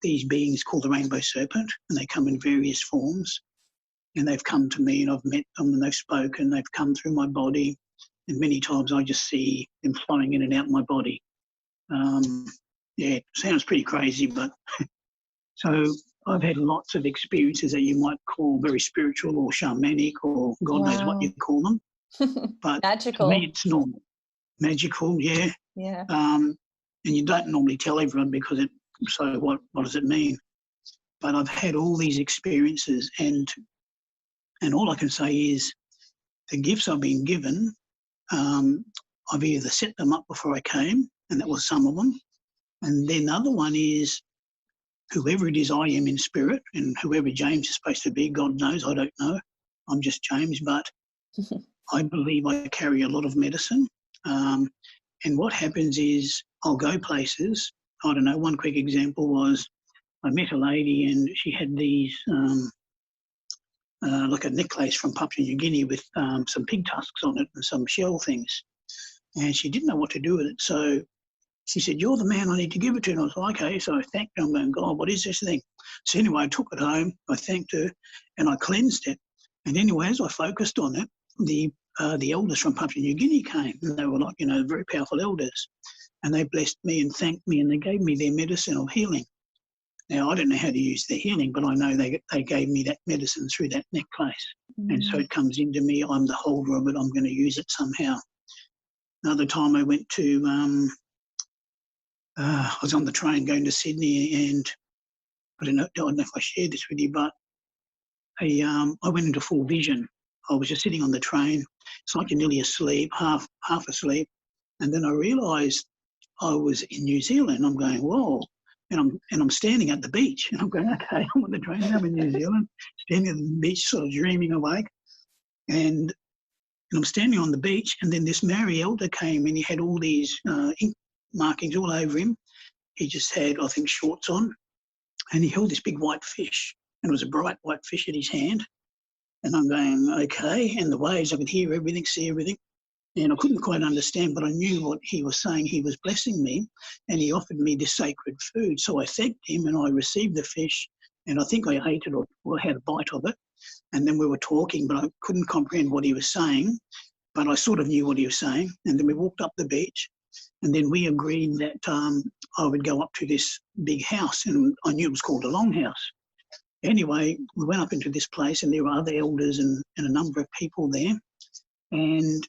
these beings called the rainbow serpent, and they come in various forms. And they've come to me, and I've met them, and they've spoken, they've come through my body. And many times I just see them flowing in and out my body. Yeah, it sounds pretty crazy, but so I've had lots of experiences that you might call very spiritual or shamanic or God knows what you call them. But Magical. for me, it's normal. Magical, yeah. Yeah. And you don't normally tell everyone because so what does it mean? But I've had all these experiences, and all I can say is the gifts I've been given, I've either set them up before I came, and that was some of them. And then the other one is whoever it is I am in spirit, and whoever James is supposed to be, God knows, I don't know. I'm just James, but I believe I carry a lot of medicine. And what happens is I'll go places. I don't know, one quick example was I met a lady and she had these, like a necklace from Papua New Guinea with some pig tusks on it and some shell things. And she didn't know what to do with it. So she said, you're the man I need to give it to. And I was like, okay. So I thanked her. I'm going, God, what is this thing? So anyway, I took it home. I thanked her and I cleansed it. And anyway, as I focused on it, the elders from Papua New Guinea came. And they were like, very powerful elders. And they blessed me and thanked me, and they gave me their medicine of healing. Now, I don't know how to use their healing, but I know they gave me that medicine through that necklace. And so it comes into me. I'm the holder of it. I'm going to use it somehow. Another time I went to, I was on the train going to Sydney, and I don't know if I shared this with you, but I went into full vision. I was just sitting on the train. It's like you're nearly asleep, half asleep. And then I realised I was in New Zealand. I'm going, whoa. And I'm standing at the beach. And I'm going, okay, I'm on the train. I'm in New Zealand, standing at the beach, sort of dreaming awake. And And I'm standing on the beach, and then this Maori elder came, and he had all these ink markings all over him. He just had, I think, shorts on, and he held this big white fish, and it was a bright white fish in his hand. And I'm going, okay, and the waves, I could hear everything, see everything. And I couldn't quite understand, but I knew what he was saying. He was blessing me, and he offered me this sacred food. So I thanked him, and I received the fish, and I think I ate it or had a bite of it. And then we were talking, but I couldn't comprehend what he was saying, but I sort of knew what he was saying. And then we walked up the beach, and then we agreed that I would go up to this big house, and I knew it was called a longhouse. Anyway, we went up into this place, and there were other elders and a number of people there. And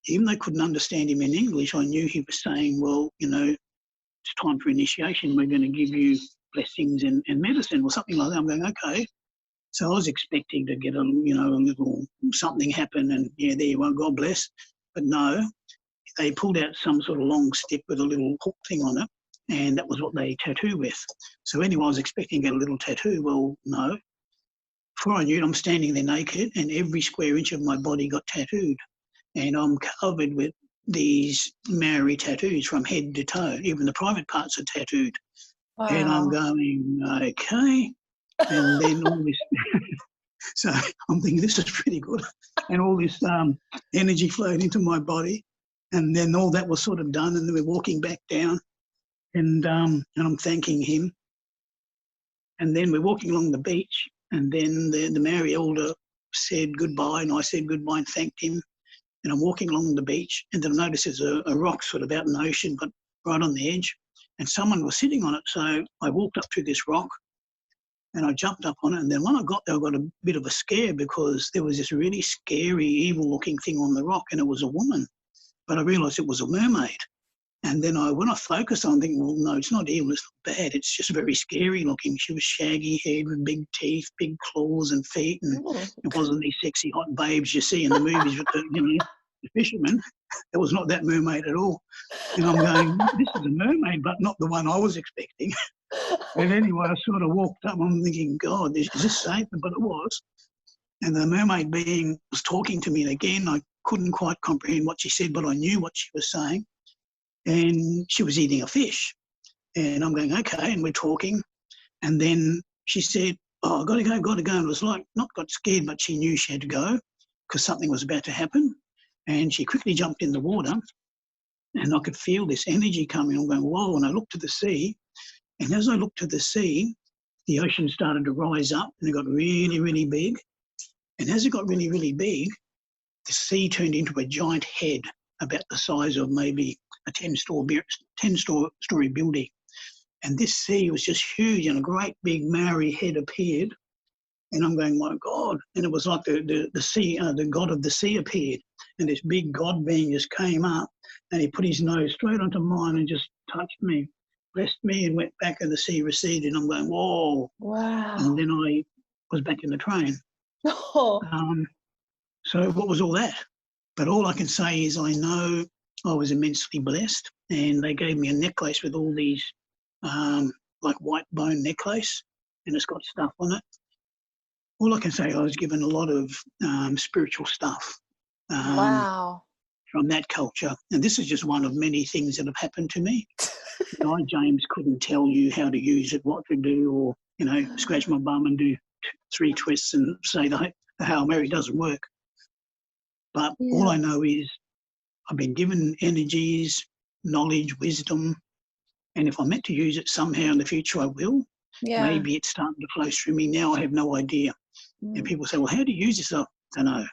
even though I couldn't understand him in English, I knew he was saying, well, you know, it's time for initiation. We're going to give you blessings and medicine or something like that. I'm going, okay. So I was expecting to get a little something happen, and yeah, there you are, God bless. But no, they pulled out some sort of long stick with a little hook thing on it, and that was what they tattoo with. So anyway, I was expecting to get a little tattoo. Well, no. Before I knew it, I'm standing there naked, and every square inch of my body got tattooed. And I'm covered with these Maori tattoos from head to toe. Even the private parts are tattooed. Wow. And I'm going, okay. And then all this, so I'm thinking this is pretty good. And all this energy flowed into my body. And then all that was sort of done. And then we're walking back down, and I'm thanking him. And then we're walking along the beach. And then the Maori elder said goodbye, and I said goodbye and thanked him. And I'm walking along the beach, and then I notice there's a rock sort of out in the ocean, but right on the edge. And someone was sitting on it. So I walked up to this rock, and I jumped up on it. And then when I got there, I got a bit of a scare, because there was this really scary, evil-looking thing on the rock, and it was a woman. But I realised it was a mermaid. And then when I focused on it, I'm thinking, well, no, it's not evil, it's not bad. It's just very scary looking. She was shaggy haired with big teeth, big claws and feet. And it wasn't these sexy hot babes you see in the movies with the fishermen. It was not that mermaid at all. And I'm going, this is a mermaid, but not the one I was expecting. And anyway, I sort of walked up. I'm thinking, God, is this safe? But it was. And the mermaid being was talking to me. And again, I couldn't quite comprehend what she said, but I knew what she was saying. And she was eating a fish. And I'm going, okay, and we're talking. And then she said, oh, I've got to go. And it was like, not got scared, but she knew she had to go because something was about to happen. And she quickly jumped in the water, and I could feel this energy coming. I'm going, whoa, and I looked to the sea. And as I looked to the sea, the ocean started to rise up, and it got really, really big. And as it got really, really big, the sea turned into a giant head about the size of maybe a 10-story building. And this sea was just huge, and a great big Maori head appeared. And I'm going, my God. And it was like the sea, the god of the sea appeared. And this big God being just came up, and he put his nose straight onto mine and just touched me, blessed me, and went back, and the sea receded. And I'm going, whoa. Wow. And then I was back in the train. Oh. So what was all that? But all I can say is I know I was immensely blessed, and they gave me a necklace with all these, like white bone necklace, and it's got stuff on it. All I can say, I was given a lot of spiritual stuff Wow. from that culture. And this is just one of many things that have happened to me. Guy James couldn't tell you how to use it, what to do, or, scratch my bum and do 3 twists and say the Hail Mary doesn't work. But all I know is I've been given energies, knowledge, wisdom, and if I'm meant to use it somehow in the future, I will. Yeah. Maybe it's starting to flow through me now. I have no idea. And people say, well, how do you use this? I don't know.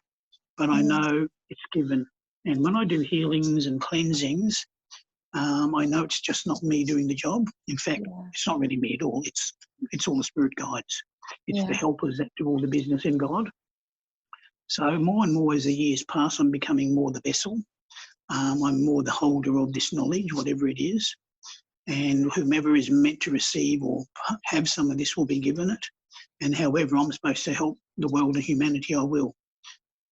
But I know it's given. And when I do healings and cleansings, I know it's just not me doing the job. In fact, it's not really me at all. It's all the spirit guides. It's the helpers that do all the business in God. So more and more as the years pass, I'm becoming more the vessel. I'm more the holder of this knowledge, whatever it is. And whomever is meant to receive or have some of this will be given it. And however I'm supposed to help the world and humanity, I will.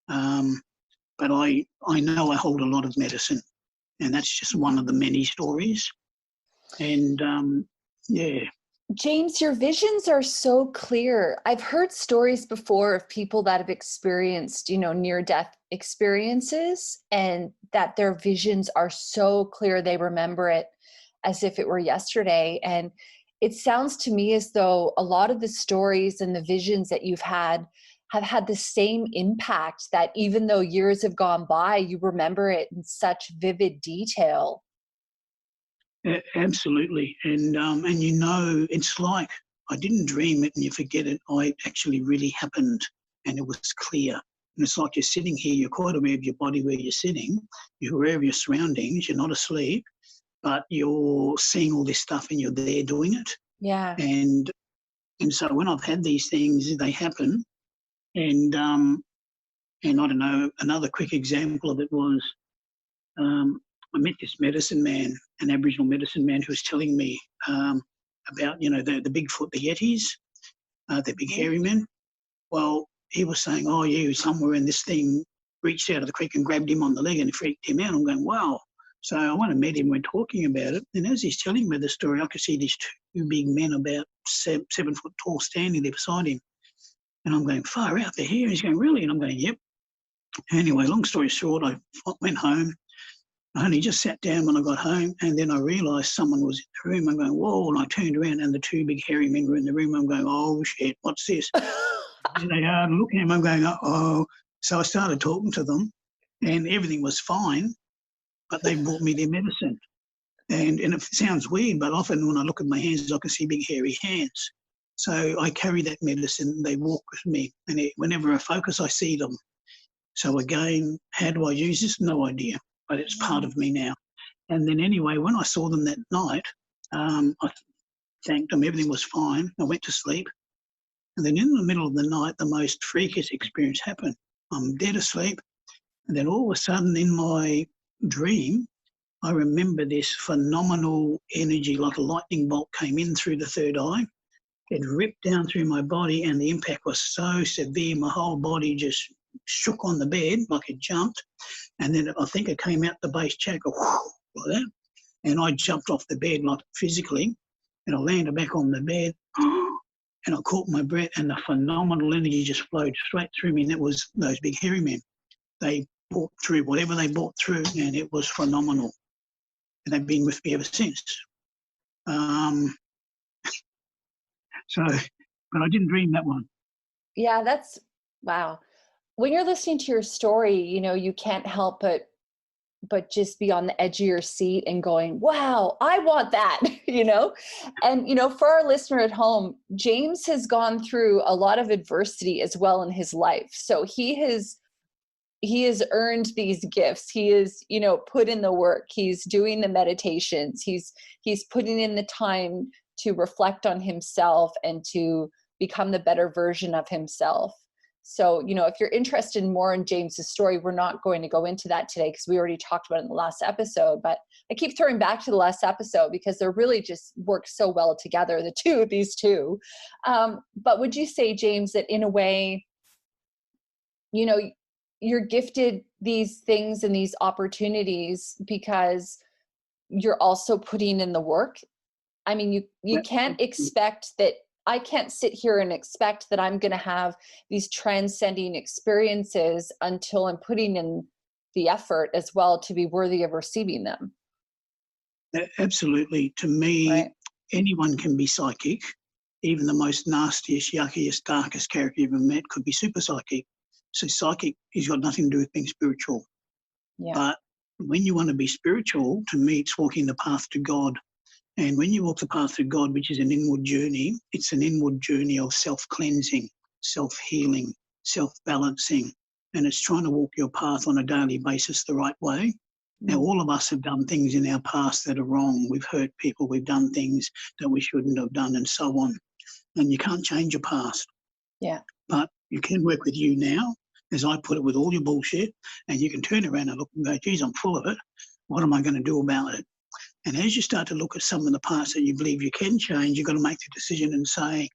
But I know I hold a lot of medicine, and that's just one of the many stories. And, James, your visions are so clear. I've heard stories before of people that have experienced, near-death experiences, and that their visions are so clear they remember it as if it were yesterday. And it sounds to me as though a lot of the stories and the visions that you've had have had the same impact, that even though years have gone by, you remember it in such vivid detail. Absolutely, and it's like I didn't dream it and you forget it. It actually really happened, and it was clear. And it's like you're sitting here, you're quite aware of your body where you're sitting, you're aware of your surroundings, you're not asleep, but you're seeing all this stuff and you're there doing it. Yeah. And so when I've had these things, they happen, and I don't know. Another quick example of it was. I met this medicine man, an Aboriginal medicine man, who was telling me about, the Bigfoot, the Yetis, the big hairy men. Well, he was saying, oh, yeah, somewhere in this thing reached out of the creek and grabbed him on the leg and it freaked him out. I'm going, wow. So I went and met him, we're talking about it. And as he's telling me the story, I could see these two big men about 7 foot tall standing there beside him. And I'm going, far out, they're here. And he's going, really? And I'm going, yep. Anyway, long story short, I went home. I only just sat down when I got home, and then I realised someone was in the room. I'm going, whoa, and I turned around and the two big hairy men were in the room. I'm going, oh, shit, what's this? And they are looking at him. I'm going, uh-oh. So I started talking to them, and everything was fine, but they brought me their medicine. And it sounds weird, but often when I look at my hands, I can see big hairy hands. So I carry that medicine. They walk with me, and whenever I focus, I see them. So again, how do I use this? No idea. But it's part of me now. And then anyway, when I saw them that night, I thanked them, everything was fine. I went to sleep. And then in the middle of the night, the most freakish experience happened. I'm dead asleep. And then all of a sudden in my dream, I remember this phenomenal energy, like a lightning bolt came in through the third eye. It ripped down through my body, and the impact was so severe, my whole body just shook on the bed like it jumped. And then I think it came out the base chakra, like that. And I jumped off the bed, like physically, and I landed back on the bed, and I caught my breath, and the phenomenal energy just flowed straight through me. And it was those big hairy men. They brought through whatever they brought through, and it was phenomenal. And they've been with me ever since. But I didn't dream that one. Yeah, that's, wow. When you're listening to your story, you can't help but just be on the edge of your seat and going, wow, I want that, And, for our listener at home, James has gone through a lot of adversity as well in his life. So he has earned these gifts. He is, put in the work. He's doing the meditations. He's putting in the time to reflect on himself and to become the better version of himself. So, if you're interested more in James's story, we're not going to go into that today because we already talked about it in the last episode, but I keep throwing back to the last episode because they're really just work so well together, these two. But would you say, James, that in a way, you're gifted these things and these opportunities because you're also putting in the work? I mean, you can't expect that. I can't sit here and expect that I'm going to have these transcending experiences until I'm putting in the effort as well to be worthy of receiving them. Absolutely. To me, right? Anyone can be psychic. Even the most nastiest, yuckiest, darkest character you've ever met could be super psychic. So psychic has got nothing to do with being spiritual. Yeah. But when you want to be spiritual, to me, it's walking the path to God. And when you walk the path to God, which is an inward journey, it's an inward journey of self-cleansing, self-healing, self-balancing. And it's trying to walk your path on a daily basis the right way. Now, all of us have done things in our past that are wrong. We've hurt people. We've done things that we shouldn't have done and so on. And you can't change your past. Yeah. But you can work with you now, as I put it, with all your bullshit. And you can turn around and look and go, geez, I'm full of it. What am I going to do about it? And as you start to look at some of the parts that you believe you can change, you've got to make the decision and say,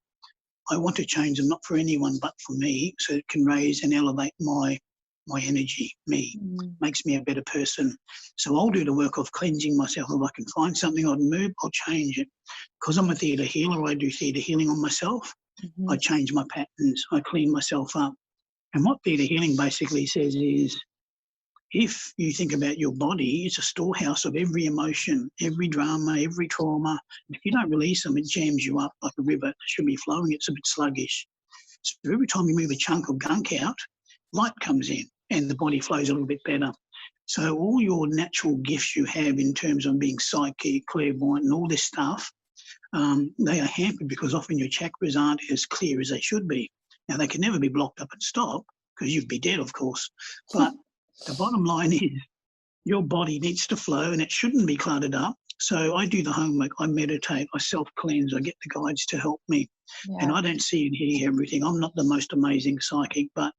I want to change them, not for anyone but for me, so it can raise and elevate my my energy, me, Mm. makes me a better person. So I'll do the work of cleansing myself. If I can find something I'd move, I'll change it. Because I'm a Theta healer, I do Theta healing on myself. Mhm. I change my patterns. I clean myself up. And what Theta healing basically says is, if you think about your body, it's a storehouse of every emotion, every drama, every trauma. If you don't release them, it jams you up like a river. It should be flowing. It's a bit sluggish. So every time you move a chunk of gunk out, light comes in and the body flows a little bit better. So all your natural gifts you have in terms of being psychic, clairvoyant, and all this stuff, they are hampered because often your chakras aren't as clear as they should be. Now, they can never be blocked up and stopped because you'd be dead, of course. But the bottom line is your body needs to flow and it shouldn't be cluttered up. So I do the homework, I meditate, I self-cleanse, I get the guides to help me. And I don't see and hear everything. I'm not the most amazing psychic, but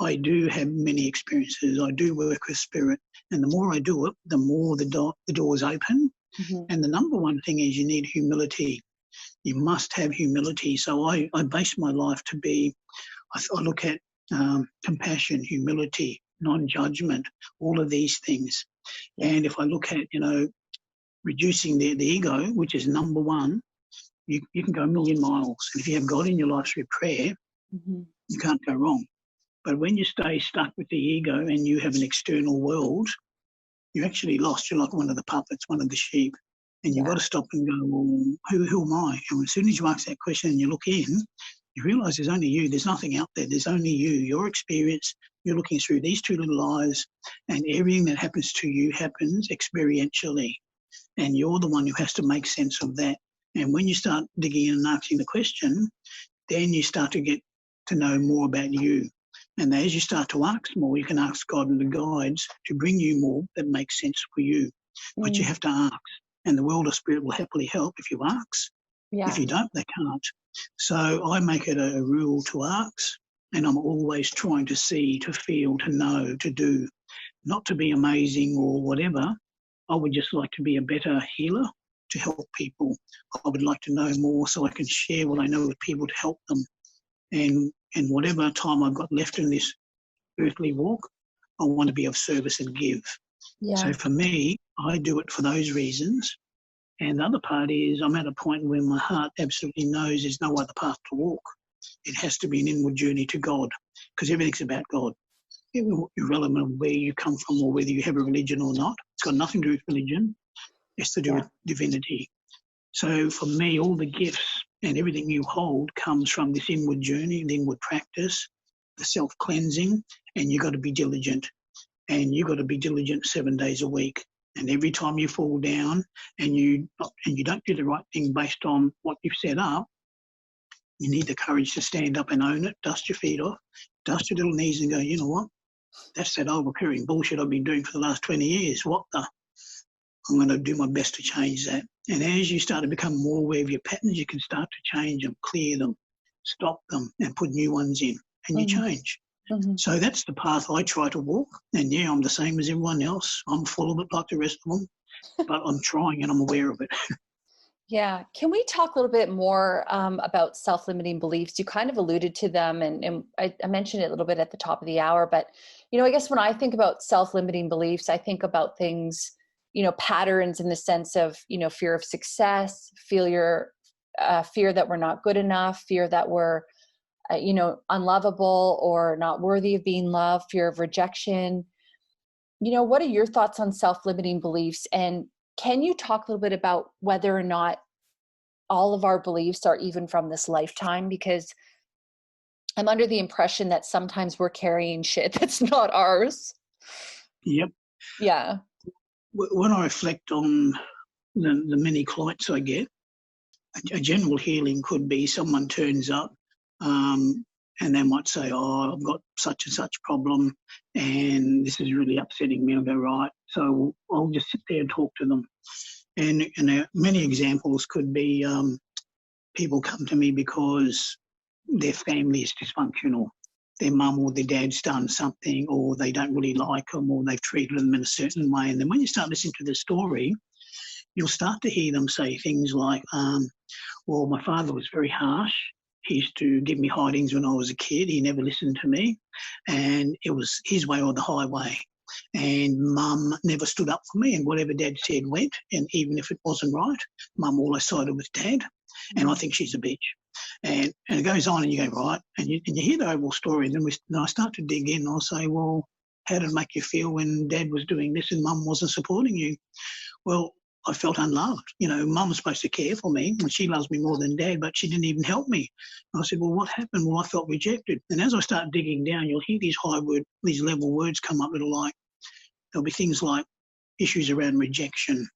I do have many experiences. I do work with spirit. And the more I do it, the more the doors open. Mhm. And the number one thing is you need humility. You must have humility. So I base my life to be, I look at compassion, humility, non-judgment, all of these things. And if I look at, reducing the ego, which is number one, you can go a million miles. And if you have God in your life through prayer, Mhm. you can't go wrong. But when you stay stuck with the ego and you have an external world, you're actually lost. You're like one of the puppets, one of the sheep. And you've got to stop and go, well, who am I? And as soon as you ask that question and you look in, you realise there's only you. There's nothing out there. There's only you. Your experience, you're looking through these two little eyes, and everything that happens to you happens experientially. And you're the one who has to make sense of that. And when you start digging in and asking the question, then you start to get to know more about you. And as you start to ask more, you can ask God and the guides to bring you more that makes sense for you. But you have to ask. And the world of spirit will happily help if you ask. Yeah. If you don't, they can't. So I make it a rule to ask. And I'm always trying to see, to feel, to know, to do. Not to be amazing or whatever. I would just like to be a better healer to help people. I would like to know more so I can share what I know with people to help them. And whatever time I've got left in this earthly walk, I want to be of service and give. Yeah. So for me, I do it for those reasons. And the other part is I'm at a point where my heart absolutely knows there's no other path to walk. It has to be an inward journey to God because everything's about God. Irrelevant of where you come from or whether you have a religion or not. It's got nothing to do with religion. It's to do with divinity. So for me, all the gifts and everything you hold comes from this inward journey, the inward practice, the self-cleansing, and you've got to be diligent. And you've got to be diligent 7 days a week. And every time you fall down and you don't do the right thing based on what you've set up, you need the courage to stand up and own it, dust your feet off, dust your little knees and go, you know what? That's that old recurring bullshit I've been doing for the last 20 years. What the? I'm going to do my best to change that. And as you start to become more aware of your patterns, you can start to change them, clear them, stop them, and put new ones in, and you change. Mhm. So that's the path I try to walk. And yeah, I'm the same as everyone else. I'm full of it like the rest of them, but I'm trying and I'm aware of it. Yeah. Can we talk a little bit more about self-limiting beliefs? You kind of alluded to them, and I mentioned it a little bit at the top of the hour, but, I guess when I think about self-limiting beliefs, I think about things, patterns in the sense of, fear of success, fear that we're not good enough, fear that we're, unlovable or not worthy of being loved, fear of rejection. What are your thoughts on self-limiting beliefs? And can you talk a little bit about whether or not all of our beliefs are even from this lifetime? Because I'm under the impression that sometimes we're carrying shit that's not ours. Yep. Yeah. When I reflect on the many clients I get, a general healing could be someone turns up and they might say, oh, I've got such and such problem and this is really upsetting me. I'll go, right. So I'll just sit there and talk to them. And many examples could be people come to me because their family is dysfunctional. Their mum or their dad's done something, or they don't really like them, or they've treated them in a certain way. And then when you start listening to the story, you'll start to hear them say things like, well, my father was very harsh. He used to give me hidings when I was a kid. He never listened to me, and it was his way or the highway. And Mum never stood up for me, and whatever Dad said went. And even if it wasn't right, Mum always sided with Dad, and I think she's a bitch. And it goes on, and you go, right, and you hear the overall story, and then I start to dig in, and I'll say, well, how did it make you feel when Dad was doing this and Mum wasn't supporting you? Well, I felt unloved. You know, Mum was supposed to care for me, and she loves me more than Dad, but she didn't even help me. And I said, well, what happened? Well, I felt rejected. And as I start digging down, you'll hear these level words come up. There'll be things like issues around rejection,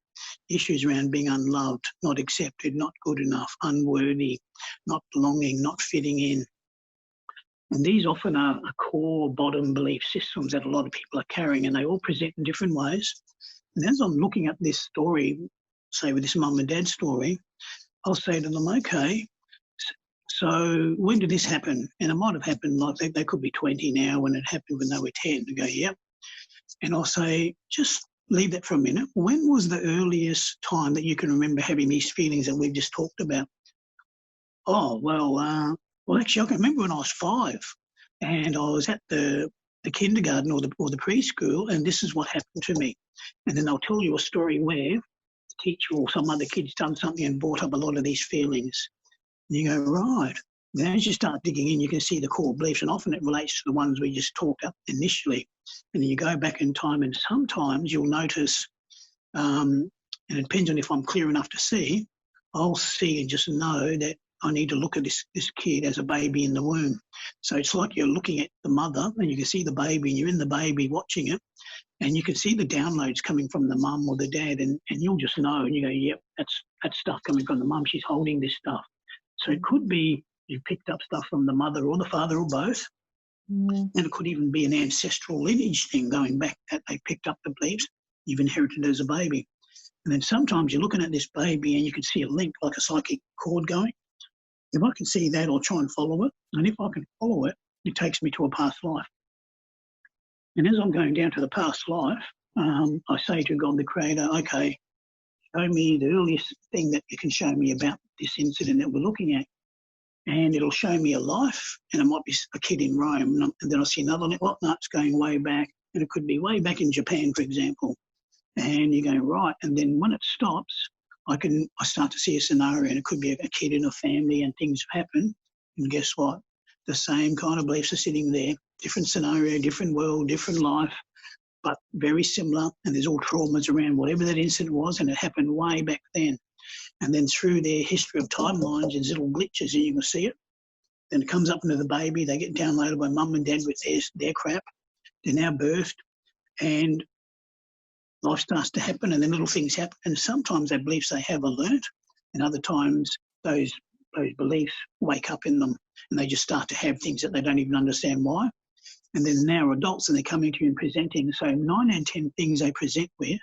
issues around being unloved, not accepted, not good enough, unworthy, not belonging, not fitting in. And these often are core bottom belief systems that a lot of people are carrying, and they all present in different ways. And as I'm looking at this story, say with this Mum and Dad story, I'll say to them, okay, so when did this happen? And it might have happened, like they could be 20 now when it happened when they were 10. They go, yep. And I'll say, just leave that for a minute. When was the earliest time that you can remember having these feelings that we've just talked about? Oh, well, actually, I can remember when I was 5 and I was at the kindergarten or the preschool, and this is what happened to me. And then they'll tell you a story where the teacher or some other kid's done something and brought up a lot of these feelings. And you go, right. Then as you start digging in, you can see the core beliefs, and often it relates to the ones we just talked up initially. And then you go back in time, and sometimes you'll notice, and it depends on if I'm clear enough to see, I'll see and just know that I need to look at this kid as a baby in the womb. So it's like you're looking at the mother, and you can see the baby, and you're in the baby watching it, and you can see the downloads coming from the mum or the dad, and you'll just know, and you go, yep, that's stuff coming from the mum. She's holding this stuff. So it could be you picked up stuff from the mother or the father or both. And it could even be an ancestral lineage thing going back that they picked up the beliefs you've inherited as a baby. And then sometimes you're looking at this baby and you can see a link, like a psychic cord going. If I can see that, I'll try and follow it. And if I can follow it, it takes me to a past life. And as I'm going down to the past life, I say to God the Creator, okay, show me the earliest thing that you can show me about this incident that we're looking at. And it'll show me a life, and it might be a kid in Rome. And then I'll see another one. Well, no, it's going way back. And it could be way back in Japan, for example. And you go, right. And then when it stops, I start to see a scenario, and it could be a kid in a family and things happen. And guess what? The same kind of beliefs are sitting there. Different scenario, different world, different life, but very similar. And there's all traumas around whatever that incident was, and it happened way back then. And then through their history of timelines, there's little glitches, and you can see it. Then it comes up into the baby. They get downloaded by mum and dad with their crap. They're now birthed, and life starts to happen, and then little things happen. And sometimes their beliefs they have are learnt, and other times those beliefs wake up in them, and they just start to have things that they don't even understand why. And then now adults, and they're coming to you and presenting. So 9 out of 10 things they present with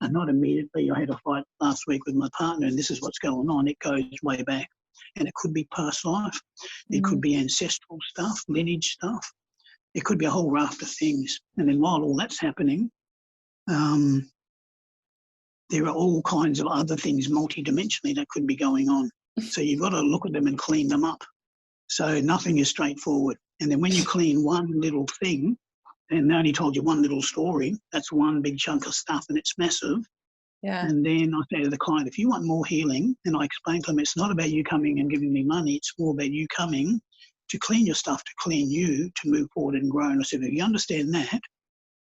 are not immediately, I had a fight last week with my partner and this is what's going on. It goes way back. And it could be past life. It could be ancestral stuff, lineage stuff. It could be a whole raft of things. And then while all that's happening, there are all kinds of other things multidimensionally that could be going on. So you've got to look at them and clean them up. So nothing is straightforward. And then when you clean one little thing, and they only told you one little story, that's one big chunk of stuff, and it's massive. Yeah. And then I say to the client, if you want more healing, and I explain to them, it's not about you coming and giving me money, it's more about you coming to clean your stuff, to clean you, to move forward and grow. And I said, if you understand that,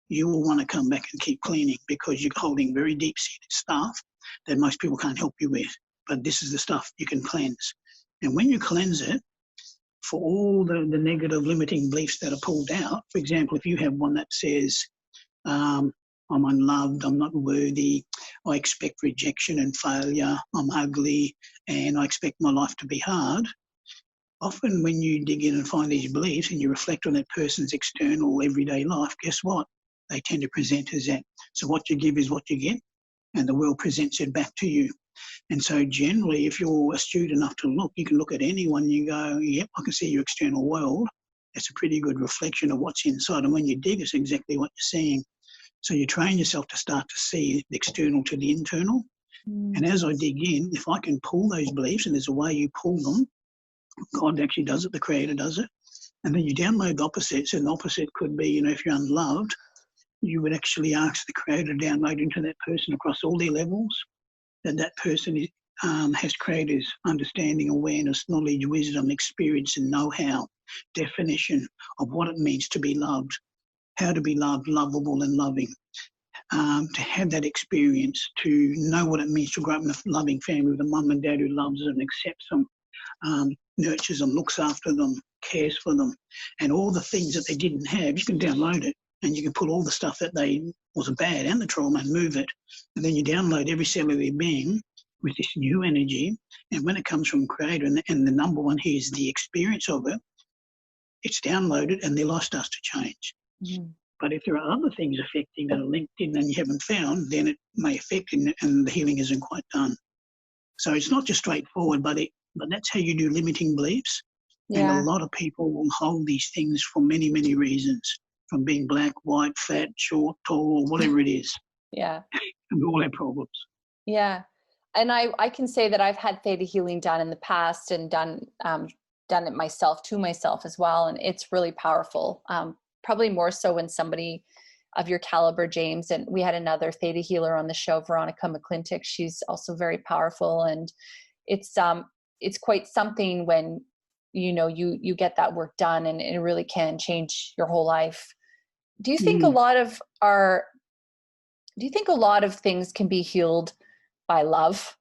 you will want to come back and keep cleaning, because you're holding very deep-seated stuff that most people can't help you with. But this is the stuff you can cleanse. And when you cleanse it, for all the negative limiting beliefs that are pulled out, for example, if you have one that says, I'm unloved, I'm not worthy, I expect rejection and failure, I'm ugly, and I expect my life to be hard, often when you dig in and find these beliefs and you reflect on that person's external everyday life, guess what? They tend to present as that. So what you give is what you get, and the world presents it back to you. And so generally, if you're astute enough to look, you can look at anyone and you go, yep, I can see your external world. That's a pretty good reflection of what's inside. And when you dig, it's exactly what you're seeing. So you train yourself to start to see the external to the internal. And as I dig in, if I can pull those beliefs, and there's a way you pull them, God actually does it, the Creator does it. And then you download the opposites, and the opposite could be, if you're unloved, you would actually ask the Creator to download into that person across all their levels, that person has Creator's understanding, awareness, knowledge, wisdom, experience, and know-how, definition of what it means to be loved, how to be loved, lovable and loving, to have that experience, to know what it means to grow up in a loving family with a mum and dad who loves them, accepts them, nurtures them, looks after them, cares for them, and all the things that they didn't have. You can download it, and you can put all the stuff that was bad and the trauma and move it, and then you download every cell of their being with this new energy. And when it comes from Creator, and the number one here is the experience of it, it's downloaded and their life starts to change. Mm. But if there are other things affecting that are linked in and you haven't found, then it may affect and the healing isn't quite done. So it's not just straightforward, but that's how you do limiting beliefs. Yeah. And a lot of people will hold these things for many, many reasons, from being black, white, fat, short, tall, whatever it is. Yeah. And we all have problems. Yeah. And I can say that I've had theta healing done in the past and done it myself to myself as well. And it's really powerful. Probably more so when somebody of your caliber, James, and we had another theta healer on the show, Veronica McClintock. She's also very powerful. And it's quite something when, you get that work done, and it really can change your whole life. Do you think a lot of things can be healed by love,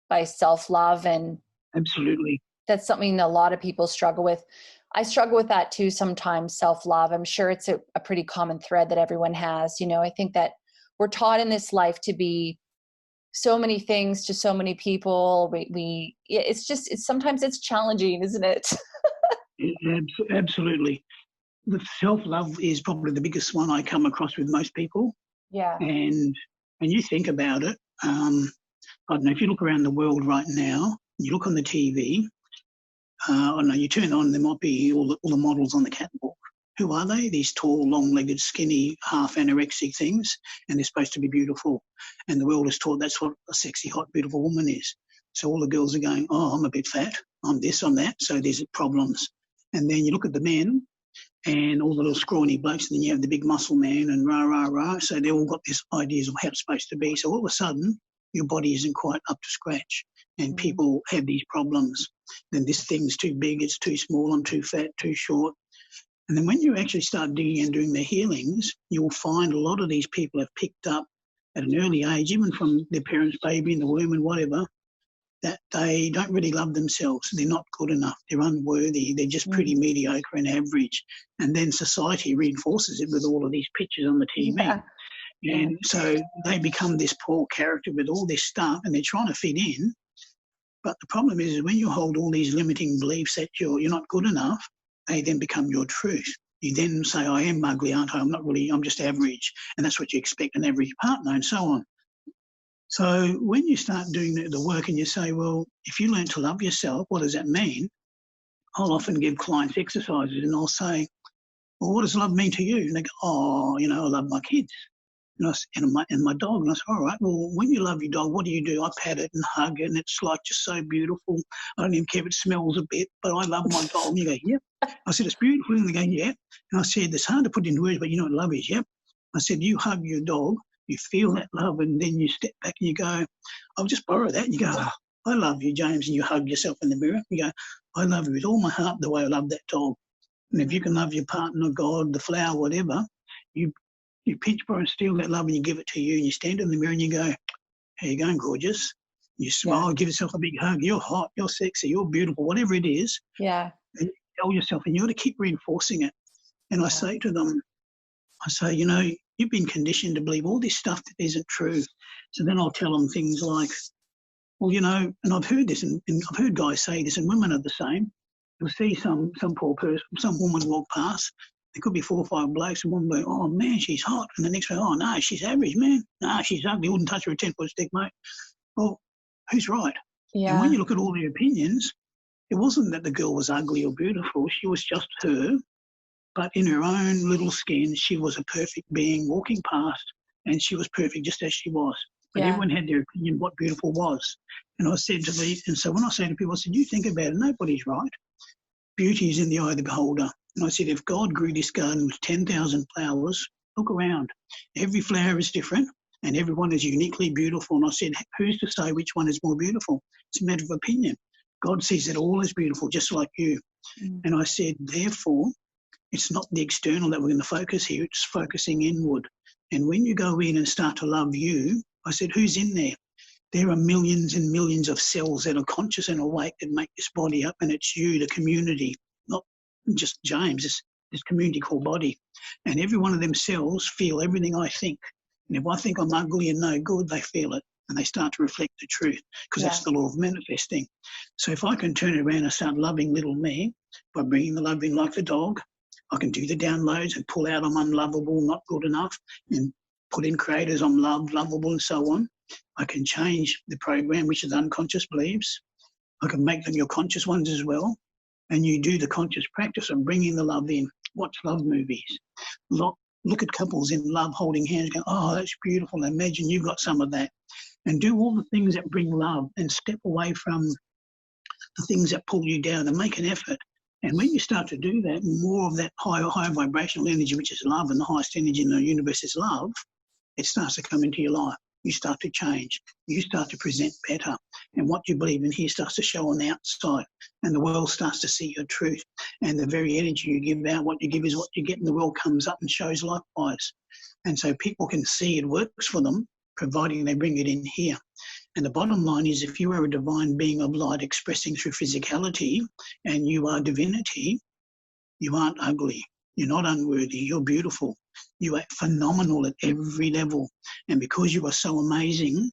by self-love? And Absolutely. That's something a lot of people struggle with. I struggle with that too sometimes, self-love. I'm sure it's a pretty common thread that everyone has. I think that we're taught in this life to be so many things to so many people. Sometimes it's challenging, isn't it? Absolutely. The self-love is probably the biggest one I come across with most people. Yeah. And you think about it, I don't know, if you look around the world right now, you look on the TV, I don't know, you turn on, there might be all the models on the catwalk. Who are they? These tall, long-legged, skinny, half anorexic things, and they're supposed to be beautiful. And the world is taught that's what a sexy, hot, beautiful woman is. So all the girls are going, oh, I'm a bit fat, I'm this, I'm that, so there's problems. And then you look at the men, and all the little scrawny blokes, and then you have the big muscle man and rah, rah, rah. So they all got these ideas of how it's supposed to be. So all of a sudden, your body isn't quite up to scratch, and people have these problems. Then this thing's too big, it's too small, I'm too fat, too short. And then when you actually start digging and doing the healings, you'll find a lot of these people have picked up at an early age, even from their parents' baby in the womb and whatever, that they don't really love themselves. They're not good enough. They're unworthy. They're just pretty mediocre and average. And then society reinforces it with all of these pictures on the TV. Yeah. And so they become this poor character with all this stuff, and they're trying to fit in. But the problem is when you hold all these limiting beliefs that you're not good enough, they then become your truth. You then say, I am ugly, aren't I? I'm just average. And that's what you expect an average partner, and so on. So when you start doing the work and you say, well, if you learn to love yourself, what does that mean? I'll often give clients exercises and I'll say, well, what does love mean to you? And they go, oh, I love my kids and my dog. And I say, all right, well, when you love your dog, what do? I pat it and hug it, and it's like just so beautiful. I don't even care if it smells a bit, but I love my dog. And you go, yep. I said, it's beautiful. And they go, yep. And I said, it's hard to put into words, but you know what love is, yep. I said, you hug your dog, you feel that love, and then you step back and you go, I'll just borrow that. And you go, oh, I love you, James. And you hug yourself in the mirror. You go, I love you with all my heart the way I love that dog. And if you can love your partner, God, the flower, whatever, you pinch, borrow, and steal that love, and you give it to you, and you stand in the mirror and you go, how you going, gorgeous? You smile, give yourself a big hug. You're hot, you're sexy, you're beautiful, whatever it is. Yeah. And you tell yourself, and you ought to keep reinforcing it. And I say to them, you've been conditioned to believe all this stuff that isn't true. So then I'll tell them things like, well, and I've heard this, and I've heard guys say this, and women are the same. You'll see some poor person, some woman walk past. There could be 4 or 5 blokes, and one will go, oh, man, she's hot. And the next one, oh, no, she's average, man. No, she's ugly. Wouldn't touch her with a 10-foot stick, mate. Well, who's right? Yeah. And when you look at all the opinions, it wasn't that the girl was ugly or beautiful. She was just her. But in her own little skin, she was a perfect being walking past, and she was perfect just as she was. But everyone had their opinion what beautiful was. And I said to these, and so when I say to people, I said, you think about it, nobody's right. beauty is in the eye of the beholder. And I said, if God grew this garden with 10,000 flowers, look around. Every flower is different and everyone is uniquely beautiful. And I said, who's to say which one is more beautiful? It's a matter of opinion. God sees it all as beautiful, just like you. And I said, therefore, it's not the external that we're going to focus here. It's focusing inward. And when you go in and start to love you, I said, who's in there? There are millions and millions of cells that are conscious and awake that make this body up, and it's you, the community, not just James, it's this community called body. And every one of them cells feel everything I think. And if I think I'm ugly and no good, they feel it, and they start to reflect the truth, because that's the law of manifesting. So if I can turn it around and start loving little me by bringing the love in like the dog, I can do the downloads and pull out I'm unlovable, not good enough, and put in creators I'm loved, lovable, and so on. I can change the program, which is unconscious beliefs. I can make them your conscious ones as well. And you do the conscious practice of bringing the love in. Watch love movies. Look at couples in love holding hands going, oh, that's beautiful. Imagine you've got some of that. And do all the things that bring love and step away from the things that pull you down and make an effort. And when you start to do that, more of that higher vibrational energy, which is love, and the highest energy in the universe is love, it starts to come into your life. You start to change. You start to present better. And what you believe in here starts to show on the outside. And the world starts to see your truth. And the very energy you give out, what you give is what you get, and the world comes up and shows likewise. And so people can see it works for them, providing they bring it in here. And the bottom line is, if you are a divine being of light expressing through physicality and you are divinity, you aren't ugly. You're not unworthy. You're beautiful. You are phenomenal at every level. And because you are so amazing,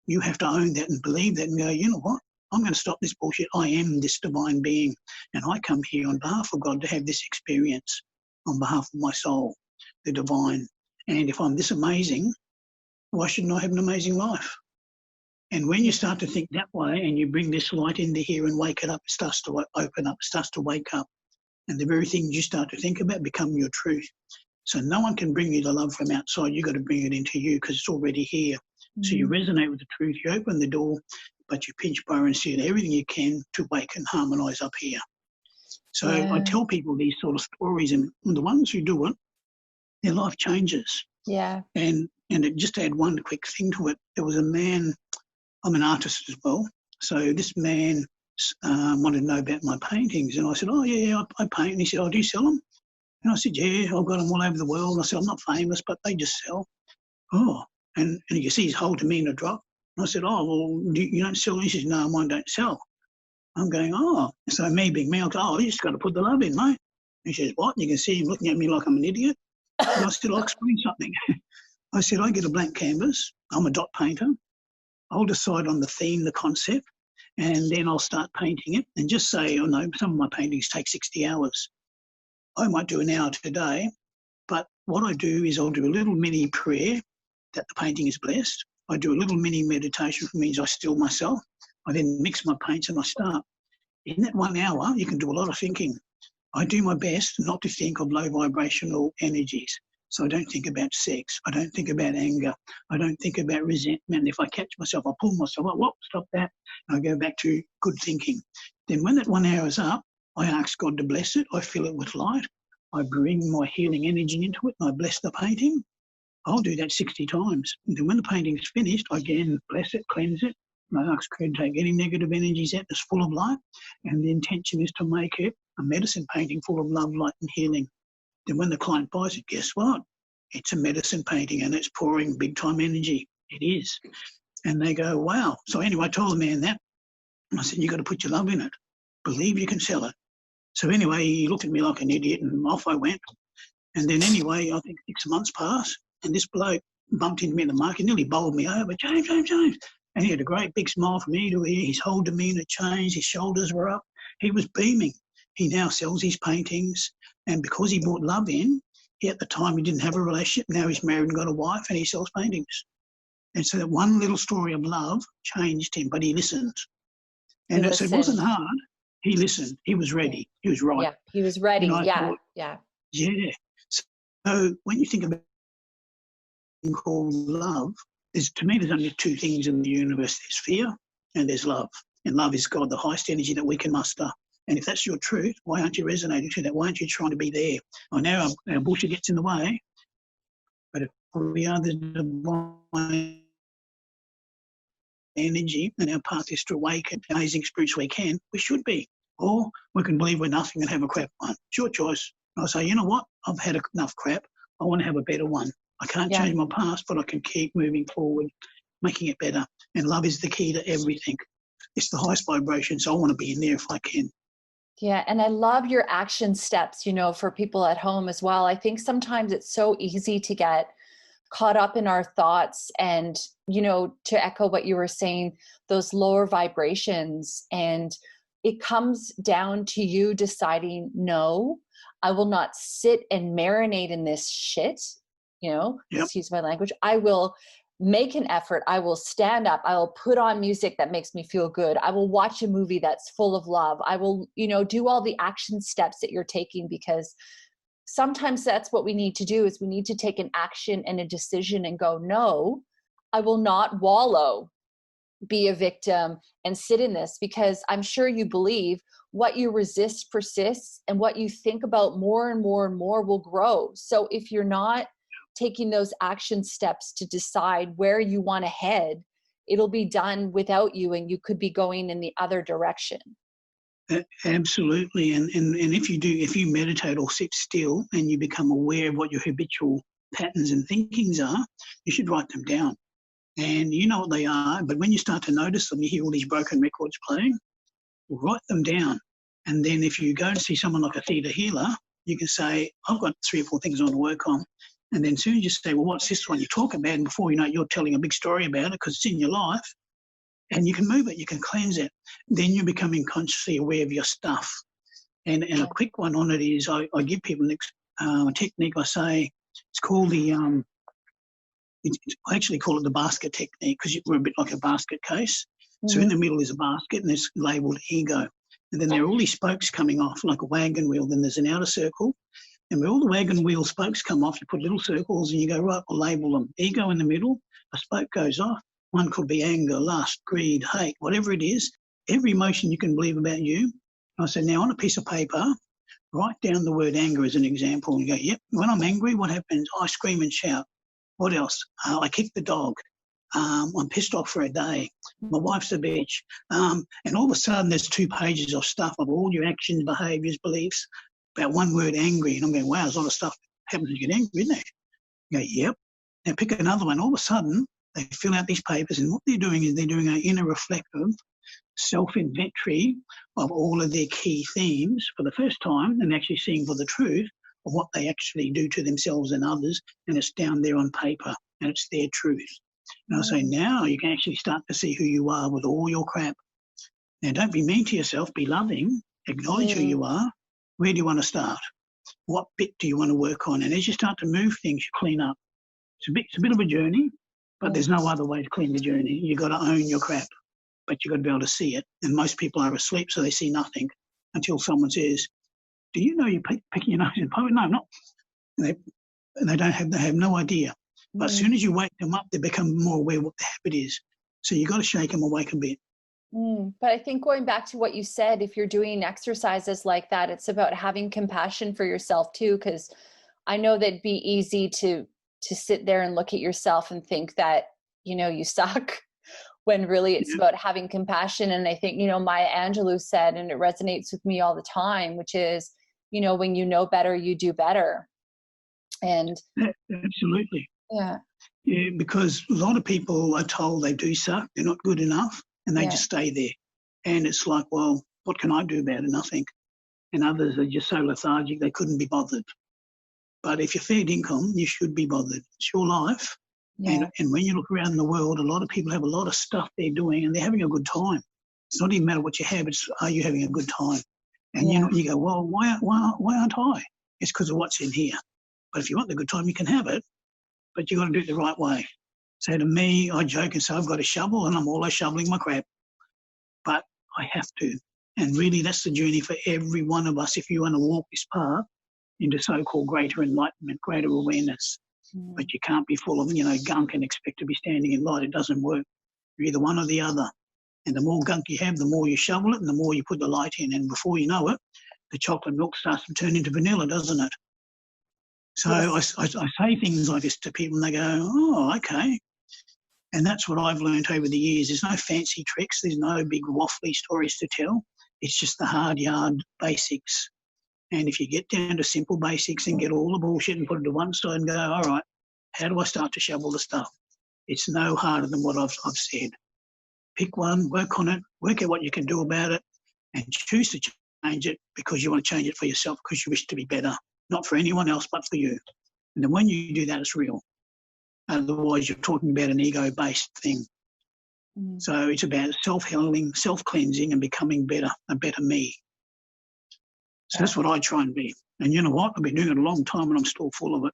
you have to own that and believe that and go, you know what? I'm going to stop this bullshit. I am this divine being. And I come here on behalf of God to have this experience on behalf of my soul, the divine. And if I'm this amazing, why shouldn't I have an amazing life? And when you start to think that way and you bring this light into here and wake it up, it starts to open up, it starts to wake up. And the very things you start to think about become your truth. So no one can bring you the love from outside. You've got to bring it into you because it's already here. So you resonate with the truth. You open the door, but you pinch, burrow, and seal everything you can to wake and harmonise up here. So I tell people these sort of stories, and the ones who do it, their life changes. Yeah. And just to add one quick thing to it, there was a man, I'm an artist as well. So this man wanted to know about my paintings. And I said, oh, yeah, I paint. And he said, oh, do you sell them? And I said, yeah, I've got them all over the world. And I said, I'm not famous, but they just sell. Oh, and you can see he's holding me in a drop. And I said, oh, well, you don't sell? He says, no, mine don't sell. I'm going, oh. So me being me, I go, oh, you just got to put the love in, mate. He says, what? And you can see him looking at me like I'm an idiot. And I said, I'll explain something. I said, I get a blank canvas. I'm a dot painter. I'll decide on the theme, the concept, and then I'll start painting it. And just say, oh no, some of my paintings take 60 hours. I might do an hour today, but what I do is I'll do a little mini prayer that the painting is blessed. I do a little mini meditation, which means I still myself. I then mix my paints and I start. In that 1 hour, you can do a lot of thinking. I do my best not to think of low vibrational energies. So I don't think about sex. I don't think about anger. I don't think about resentment. If I catch myself, I pull myself up, whoop, stop that. And I go back to good thinking. Then when that 1 hour is up, I ask God to bless it. I fill it with light. I bring my healing energy into it and I bless the painting. I'll do that 60 times. And then when the painting's finished, I again bless it, cleanse it. And I ask God to take any negative energies out that's full of light. And the intention is to make it a medicine painting full of love, light and healing. Then when the client buys it, guess what? It's a medicine painting and it's pouring big time energy. It is. And they go, wow. So anyway, I told the man that. And I said, you've got to put your love in it. Believe you can sell it. So anyway, he looked at me like an idiot and off I went. And then anyway, I think 6 months passed and this bloke bumped into me in the market, nearly bowled me over. James. And he had a great big smile from ear to ear. His whole demeanour changed. His shoulders were up. He was beaming. He now sells his paintings. And because he brought love in, at the time he didn't have a relationship. Now he's married and got a wife and he sells paintings. And so that one little story of love changed him, but he listened. And so it wasn't hard. He listened. He was ready. He was right. Yeah, he was ready. Yeah. So when you think about something called love, to me there's only two things in the universe. There's fear and there's love. And love is God, the highest energy that we can muster. And if that's your truth, why aren't you resonating to that? Why aren't you trying to be there? I know our bullshit gets in the way, but if we are the divine energy and our path is to awaken, amazing spiritual we can, we should be. Or we can believe we're nothing and have a crap one. It's your choice. And I say, you know what? I've had enough crap. I want to have a better one. I can't change my past, but I can keep moving forward, making it better. And love is the key to everything. It's the highest vibration, so I want to be in there if I can. Yeah, and I love your action steps, for people at home as well. I think sometimes it's so easy to get caught up in our thoughts and, to echo what you were saying, those lower vibrations. And it comes down to you deciding, no, I will not sit and marinate in this shit, excuse my language. I will make an effort. I will stand up. I will put on music that makes me feel good. I will watch a movie that's full of love. I will, do all the action steps that you're taking, because sometimes that's what we need to do, is we need to take an action and a decision and go, no, I will not wallow, be a victim and sit in this, because I'm sure you believe what you resist persists, and what you think about more and more and more will grow. So if you're not taking those action steps to decide where you want to head, it'll be done without you, and you could be going in the other direction. Absolutely. And if you meditate or sit still and you become aware of what your habitual patterns and thinkings are, you should write them down. And you know what they are, but when you start to notice them, you hear all these broken records playing, write them down. And then if you go to see someone like a Theta healer, you can say, I've got 3 or 4 things I want to work on. And then soon as you say, well, what's this one you talk about? And before you know it, you're telling a big story about it because it's in your life. And you can move it, you can cleanse it. Then you're becoming consciously aware of your stuff. And a quick one on it is I give people a technique. I say it's called I actually call it the basket technique, because we're a bit like a basket case. Mm-hmm. So in the middle is a basket and it's labelled ego. And then there are all these spokes coming off like a wagon wheel. Then there's an outer circle. And where all the wagon wheel spokes come off, you put little circles and you go, right, we'll label them. Ego in the middle, a spoke goes off. One could be anger, lust, greed, hate, whatever it is. Every emotion you can believe about you. I said, now on a piece of paper, write down the word anger as an example and go, yep, when I'm angry, what happens? I scream and shout. What else? I kick the dog. I'm pissed off for a day. My wife's a bitch. And all of a sudden there's 2 pages of stuff of all your actions, behaviours, beliefs about one word, angry. And I'm going, wow, there's a lot of stuff that happens when you get angry, isn't there? You go, yep. Now pick another one. All of a sudden they fill out these papers, and what they're doing is they're doing an inner reflective self-inventory of all of their key themes for the first time, and actually seeing for the truth of what they actually do to themselves and others, and it's down there on paper, and it's their truth. And I say, now you can actually start to see who you are with all your crap. Now, don't be mean to yourself, be loving, acknowledge who you are. Where do you want to start? What bit do you want to work on? And as you start to move things, you clean up. It's a bit of a journey, but there's no other way to clean the journey. You've got to own your crap, but you've got to be able to see it. And most people are asleep, so they see nothing until someone says, do you know you're picking your nose in public? No, I'm not. And they have no idea. But as soon as you wake them up, they become more aware of what the habit is. So you've got to shake them awake a bit. But I think going back to what you said, if you're doing exercises like that, it's about having compassion for yourself too, because I know that'd be easy to sit there and look at yourself and think that, you suck, when really it's about having compassion. And I think, Maya Angelou said, and it resonates with me all the time, which is, when you know better, you do better. And absolutely. Yeah, because a lot of people are told they do suck, they're not good enough, and they just stay there. And it's like, well, what can I do about it? Nothing. And others are just so lethargic they couldn't be bothered. But if you're fair income, you should be bothered. It's your life. Yeah. And when you look around the world, a lot of people have a lot of stuff they're doing and they're having a good time. It's not even matter what you have, it's are you having a good time? And you go, well, why aren't I? It's because of what's in here. But if you want the good time, you can have it, but you've got to do it the right way. So to me, I joke and say I've got a shovel and I'm always shoveling my crap. But I have to. And really that's the journey for every one of us if you want to walk this path into so-called greater enlightenment, greater awareness. But you can't be full of, gunk and expect to be standing in light. It doesn't work. You're either one or the other. And the more gunk you have, the more you shovel it and the more you put the light in. And before you know it, the chocolate milk starts to turn into vanilla, doesn't it? So Yes. I say things like this to people and they go, oh, okay. And that's what I've learned over the years. There's no fancy tricks. There's no big waffly stories to tell. It's just the hard yard basics. And if you get down to simple basics and get all the bullshit and put it to one side and go, all right, how do I start to shovel the stuff? It's no harder than what I've said. Pick one, work on it, work out what you can do about it, and choose to change it because you want to change it for yourself because you wish to be better, not for anyone else but for you. And then when you do that, it's real. Otherwise, you're talking about an ego-based thing. Mm. So it's about self-healing, self-cleansing, and becoming better, a better me. So that's what I try and be. And you know what? I've been doing it a long time and I'm still full of it.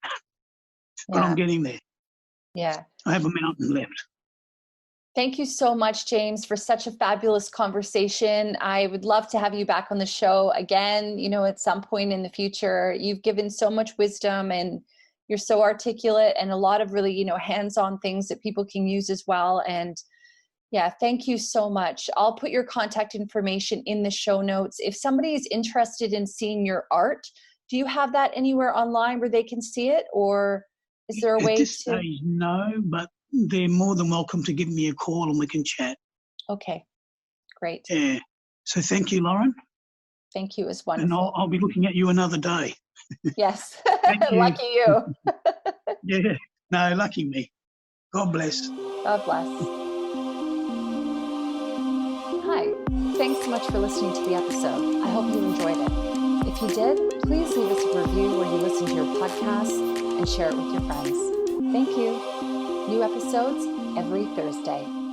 But I'm getting there. Yeah. I have a mountain left. Thank you so much, James, for such a fabulous conversation. I would love to have you back on the show again, at some point in the future. You've given so much wisdom and you're so articulate and a lot of really, hands-on things that people can use as well. And yeah, thank you so much. I'll put your contact information in the show notes. If somebody is interested in seeing your art, do you have that anywhere online where they can see it? Or is there a way At this to? stage, no, but they're more than welcome to give me a call and we can chat. Okay, great. Yeah. So thank you, Lauren. Thank you. It was And wonderful. I'll be looking at you another day. Yes. Thank you. Lucky you. Yeah. No, lucky me. God bless. God bless. Hi. Thanks so much for listening to the episode. I hope you enjoyed it. If you did, please leave us a review where you listen to your podcast and share it with your friends. Thank you. New episodes every Thursday.